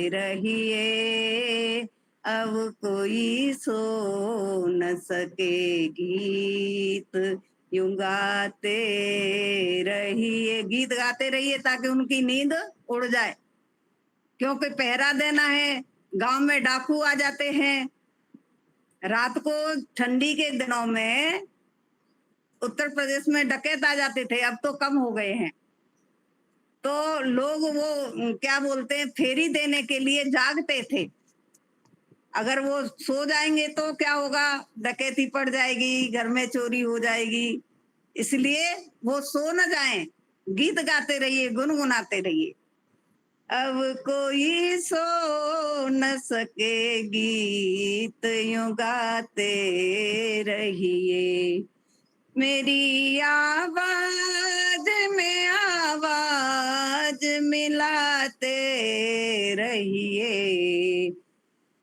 रहिए, अब कोई सो न सके, गीत यूं गाते रहिए। गीत गाते रहिए ताकि उनकी नींद उड़ जाए, क्योंकि पहरा देना है। गांव में डाकू आ जाते हैं रात को, ठंडी के दिनों में उत्तर प्रदेश में डकैत आ जाते थे, अब तो कम हो गए हैं। तो लोग वो क्या बोलते हैं, फेरी देने के लिए जागते थे। अगर वो सो जाएंगे तो क्या होगा, डकैती पड़ जाएगी, घर में चोरी हो जाएगी, इसलिए वो सो न जाएं, गीत गाते रहिए, गुनगुनाते रहिए। अब कोई सो न सके, गीत यूं गाते रहिए। मेरी आवाज में आवाज मिलाते रहिए,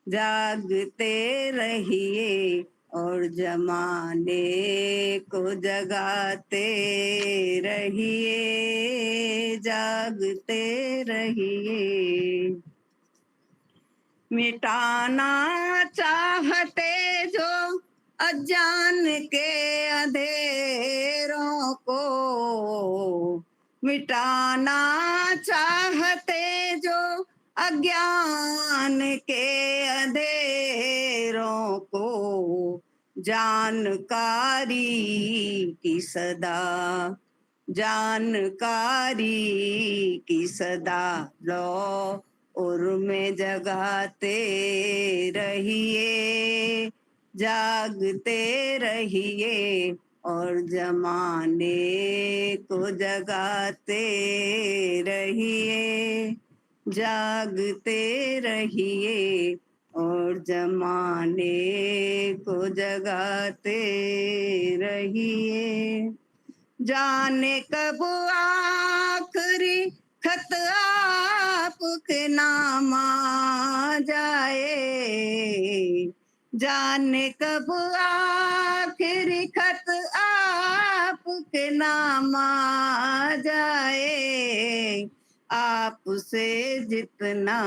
जागते रहिए और जमाने को जगाते रहिए, जागते रहिए। मिटाना चाहते जो अज्ञान के अंधेरों को, मिटाना चाहते जो अज्ञान के अंधेरों को, जानकारी की सदा, जानकारी की सदा लो और में जगाते रहिए, जागते रहिए और जमाने को जगाते रहिए, जागते रहिए और जमाने को जगाते रहिए। जाने कब आखिरी खत आप नाम आ जाए, जाने कब आखिरी खत आपके नाम आ जाए, आपसे जितना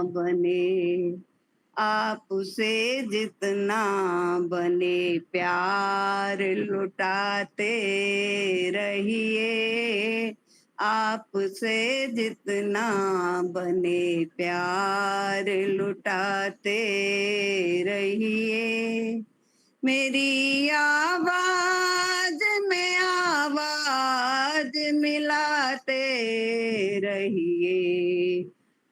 बने, आपसे जितना बने प्यार लुटाते रहिए, आपसे जितना बने प्यार लुटाते रहिए, मेरी आवाज में आवाज मिलाते रहिए,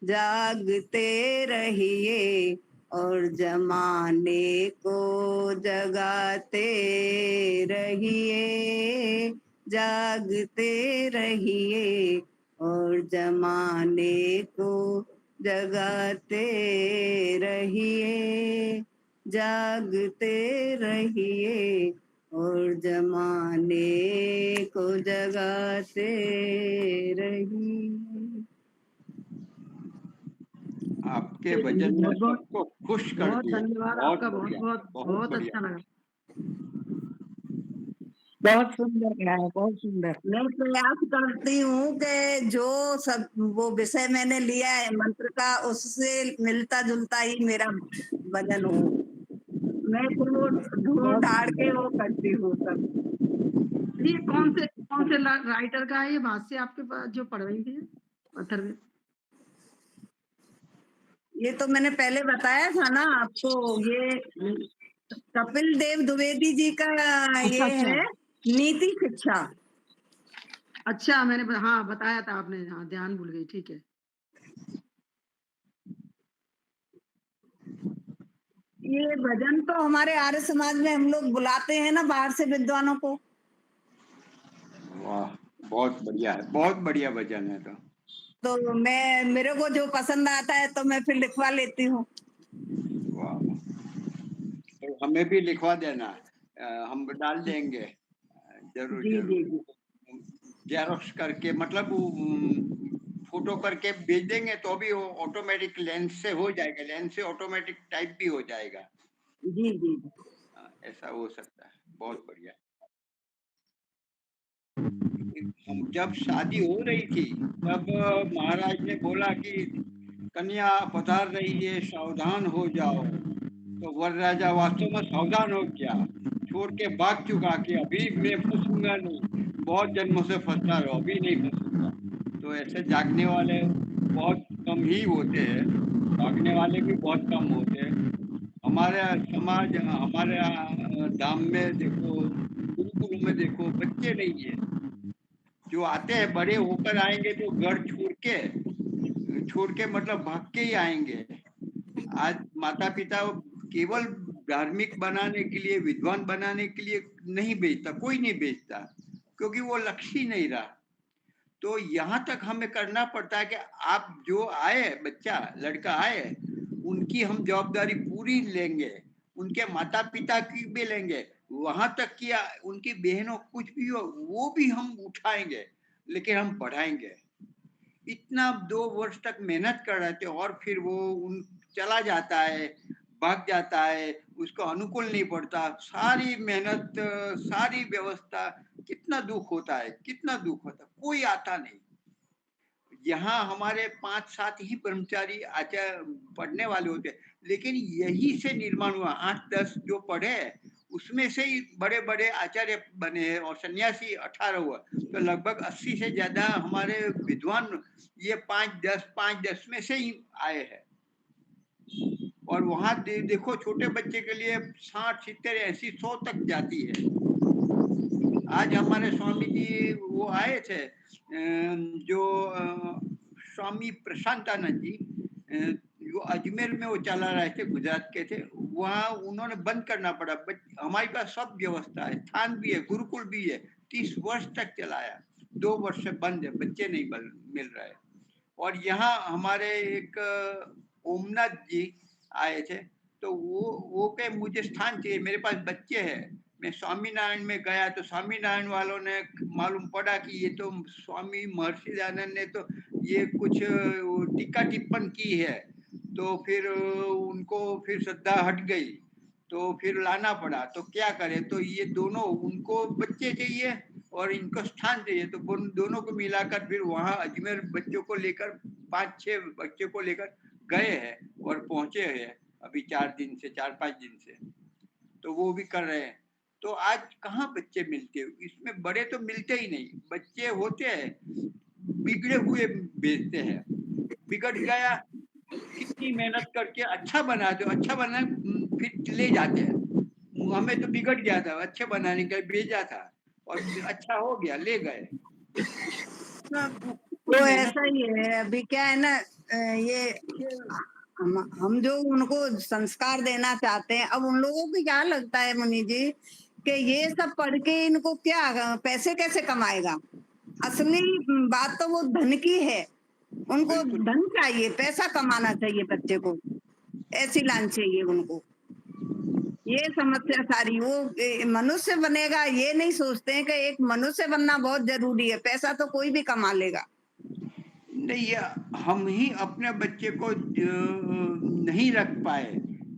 जागते रहिए और जमाने को जगाते रहिए, जागते रहिए और जमाने को जगाते रहिए, जागते रहिए और जमाने को जगाते रहिए। आपके भजन ने सबको खुश कर बहुत दिया। धन्यवाद बहुत आपका, बहुत बढ़िया, बहुत बहुत बहुत बढ़िया। अच्छा लगा, बहुत सुंदर गाया, बहुत सुंदर। मैं प्रयास करती हूँ कि जो सब वो विषय मैंने लिया है मंत्र का, उससे मिलता जुलता ही मेरा भजन हो। मैं फिर वो ढूंढ ढाड़ के वो करती हूँ सब। ये कौन से राइटर का है ये भाष्य आपके पास जो पढ़ रही थी पत्थर में? ये तो मैंने पहले बताया था ना आपको, ये कपिल देव द्विवेदी जी का ये अच्छा। है नीति शिक्षा। अच्छा, मैंने हाँ बताया था आपने, हाँ ध्यान भूल गई, ठीक है। ये भजन तो हमारे आर्य समाज में हम लोग बुलाते हैं ना बाहर से विद्वानों को। वाह, बहुत बढ़िया है, बहुत बढ़िया भजन है। तो मैं, मेरे को जो पसंद आता है तो मैं फिर लिखवा लेती हूँ। वाह, तो हमें भी लिखवा देना, हम डाल देंगे जरूर जी जी जरूर। जी। जेरोक्स करके मतलब फोटो करके भेज देंगे तो भी वो ऑटोमेटिक लेंस से हो जाएगा, लेंस से ऑटोमेटिक टाइप भी हो जाएगा। जी जी। ऐसा हो सकता है, बहुत बढ़िया। हम जब शादी हो रही थी तब महाराज ने बोला कि कन्या पधार रही है, सावधान हो जाओ। तो वर राजा वास्तव में सावधान हो गया, छोड़ के भाग चुका कि अभी मैं फंसूंगा नहीं, बहुत जन्मों से फंसता रहो, अभी नहीं फंसूंगा। तो ऐसे जागने वाले बहुत कम ही होते हैं, भागने वाले भी बहुत कम होते हैं। हमारे समाज, हमारे धाम में देखो, गुरुकुल में देखो, बच्चे नहीं है जो आते हैं, बड़े होकर आएंगे तो घर छोड़ के मतलब भाग के ही आएंगे। आज माता पिता केवल धार्मिक बनाने के लिए, विद्वान बनाने के लिए नहीं भेजता, कोई नहीं भेजता, क्योंकि वो लक्ष्य ही नहीं रहा। तो यहाँ तक हमें करना पड़ता है कि आप जो आए, बच्चा लड़का आए, उनकी हम जवाबदारी पूरी लेंगे, उनके माता पिता की भी लेंगे, वहां तक कि उनकी बहनों कुछ भी हो वो भी हम उठाएंगे, लेकिन हम पढ़ाएंगे। इतना 2 वर्ष तक मेहनत कर रहे थे और फिर वो उन चला जाता है, भाग जाता है, उसको अनुकूल नहीं पड़ता, सारी मेहनत, सारी व्यवस्था, कितना दुख होता है, कितना दुख होता है, कोई आता नहीं। यहाँ हमारे 5-7 ही ब्रह्मचारी आचार्य पढ़ने वाले होते, लेकिन यही से निर्माण हुआ। 8-10 जो पढ़े उसमें से ही बड़े बड़े आचार्य बने हैं और सन्यासी 18 हुआ। तो लगभग 80 से ज्यादा हमारे विद्वान ये 5-10 में से ही आए हैं। और वहां देखो, छोटे बच्चे के लिए 60, 70, 80, 100 तक जाती है। आज हमारे स्वामी जी वो आए थे, जो स्वामी प्रशांतानंद जी, जो अजमेर में वो चला रहे थे, गुजरात के थे, वहाँ उन्होंने बंद करना पड़ा। हमारे पास सब व्यवस्था है, स्थान भी है, गुरुकुल भी है, 30 वर्ष तक चलाया, 2 वर्ष से बंद है, बच्चे नहीं मिल रहे। और यहाँ हमारे एक ओमनाथ जी आए थे, तो वो के मुझे स्थान चाहिए, मेरे पास बच्चे हैं। मैं स्वामीनारायण में गया तो स्वामीनारायण वालों ने मालूम पड़ा कि ये तो स्वामी महर्षि दयानंद ने तो ये कुछ टीका टिप्पण की है, तो फिर उनको फिर श्रद्धा हट गई, तो फिर लाना पड़ा। तो क्या करें, तो ये दोनों, उनको बच्चे चाहिए और इनको स्थान चाहिए, तो दोनों को मिलाकर फिर वहाँ अजमेर बच्चों को लेकर 5-6 बच्चों को लेकर गए हैं और पहुंचे हैं अभी 4-5 दिन से। तो वो भी कर रहे हैं। तो आज कहाँ बच्चे मिलते हैं, इसमें बड़े तो मिलते ही नहीं, बच्चे होते हैं बिगड़े हुए भेजते हैं। बिगड़ गया, कितनी मेहनत करके अच्छा बना दो, अच्छा बना फिर ले जाते हैं। हमें तो बिगड़ गया था, अच्छे बनाने के लिए भेजा था और अच्छा हो गया, ले गए। तो ऐसा ही है। अभी क्या है ना, ये हम जो उनको संस्कार देना चाहते हैं, अब उन लोगों को क्या लगता है मुनि जी कि ये सब पढ़ के इनको क्या पैसे कैसे कमाएगा। असली बात तो वो धन की है, उनको धन चाहिए, पैसा कमाना चाहिए बच्चे को, ऐसी लाइन चाहिए उनको। ये समस्या सारी, वो मनुष्य बनेगा ये नहीं सोचते हैं कि एक मनुष्य बनना बहुत जरूरी है, पैसा तो कोई भी कमा लेगा। नहीं, हम ही अपने बच्चे को नहीं रख पाए,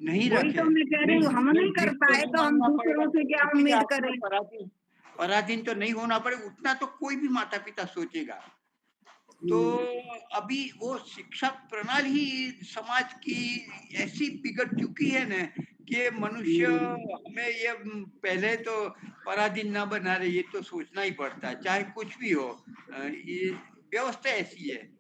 नहीं वही रखे। तो मैं कह रही हूँ, हम नहीं कर पाए तो हम दूसरों से क्या उम्मीद करें। पराधीन तो नहीं होना पड़े, उतना तो कोई भी माता पिता सोचेगा। तो अभी वो शिक्षा प्रणाली ही समाज की ऐसी बिगड़ चुकी है ना कि मनुष्य, हमें ये पहले तो पराधीन ना बना रहे, ये तो सोचना ही पड़ता है, चाहे कुछ भी हो। ये व्यवस्था ऐसी है।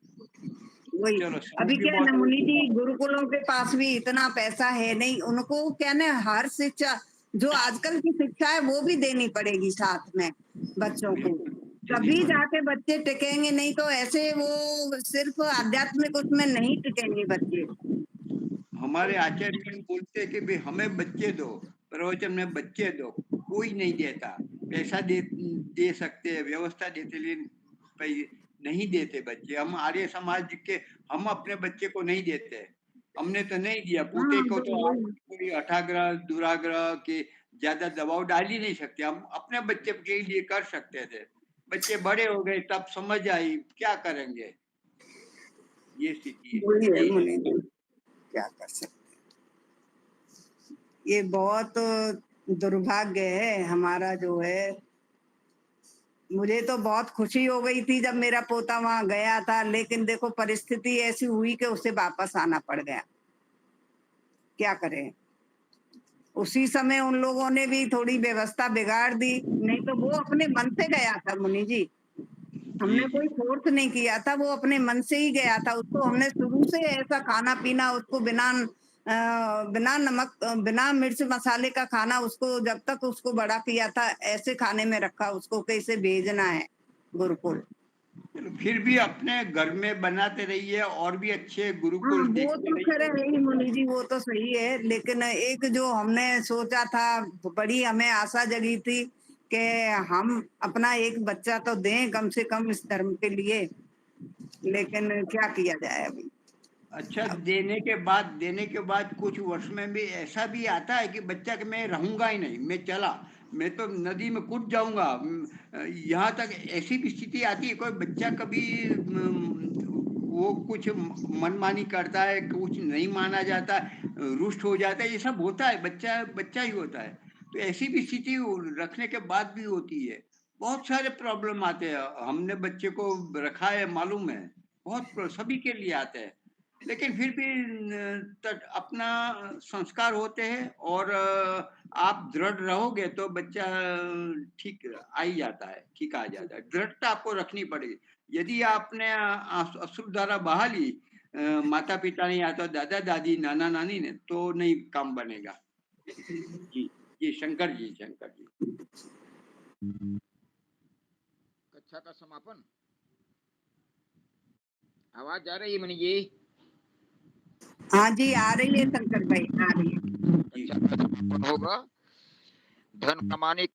वही चलो, अभी क्या है ना मुनि जी, गुरुकुलों के पास भी इतना पैसा है नहीं, उनको क्या ना हर शिक्षा जो आजकल की शिक्षा है वो भी देनी पड़ेगी साथ में बच्चों को, तभी जाके बच्चे टिकेंगे, नहीं तो ऐसे वो सिर्फ आध्यात्मिक उसमें नहीं टिकेंगे बच्चे। हमारे आचार्य बोलते हैं कि भाई हमें बच्चे दो, प्रवचन में बच्चे दो, कोई नहीं देता। पैसा दे सकते हैं, व्यवस्था देते, लेकिन नहीं देते बच्चे। हम आर्य समाज के, हम अपने बच्चे को नहीं देते। हमने तो नहीं दिया, पोते को तो आप कोई हठाग्रह दुराग्रह के ज्यादा दबाव डाल ही नहीं सकते। हम अपने बच्चे के लिए कर सकते थे, बच्चे बड़े हो गए तब समझ आई, क्या करेंगे। ये स्थिति है। क्या कर सकते, ये बहुत दुर्भाग्य है हमारा जो है। मुझे तो बहुत खुशी हो गई थी जब मेरा पोता वहां गया था, लेकिन देखो परिस्थिति ऐसी हुई कि उसे वापस आना पड़ गया, क्या करें। उसी समय उन लोगों ने भी थोड़ी व्यवस्था बिगाड़ दी, नहीं तो वो अपने मन से गया था मुनि जी, हमने कोई फोर्स नहीं किया था, वो अपने मन से ही गया था। उसको हमने शुरू से ऐसा खाना पीना, उसको बिना नमक बिना मिर्च मसाले का खाना, उसको जब तक उसको बड़ा किया था ऐसे खाने में रखा उसको, कैसे भेजना है गुरुकुल। फिर भी अपने घर में बनाते रहिए और भी अच्छे गुरुकुल वो देखते तो खैर रहिए। है ही मुनि जी, वो तो सही है, लेकिन एक जो हमने सोचा था, बड़ी हमें आशा जगी थी कि हम अपना एक बच्चा तो दें कम से कम इस धर्म के लिए, लेकिन क्या किया जाए अभी। अच्छा, देने के बाद कुछ वर्ष में भी ऐसा भी आता है कि बच्चा कि मैं रहूंगा ही नहीं, मैं चला, मैं तो नदी में कूद जाऊंगा। यहाँ तक ऐसी भी स्थिति आती है, कोई बच्चा कभी वो कुछ मनमानी करता है, कुछ नहीं माना जाता, रुष्ट हो जाता है, ये सब होता है, बच्चा बच्चा ही होता है। तो ऐसी भी स्थिति रखने के बाद भी होती है। बहुत सारे प्रॉब्लम आते हैं, हमने बच्चे को रखा है, मालूम है, बहुत सभी के लिए आते हैं। लेकिन फिर भी अपना संस्कार होते हैं और आप दृढ़ रहोगे तो बच्चा ठीक आ ही जाता है, ठीक आ जाता है। दृढ़ता आपको रखनी पड़ेगी। यदि आपने अश्रु धारा बहा ली, माता पिता ने या तो दादा दादी नाना नानी ने, तो नहीं काम बनेगा। जी जी, शंकर जी। कक्षा का समापन, आवाज आ रही है मणि जी? हाँ जी, आ रही है शंकर भाई, आ रही है। कक्षा का समापन होगा। धन कमाने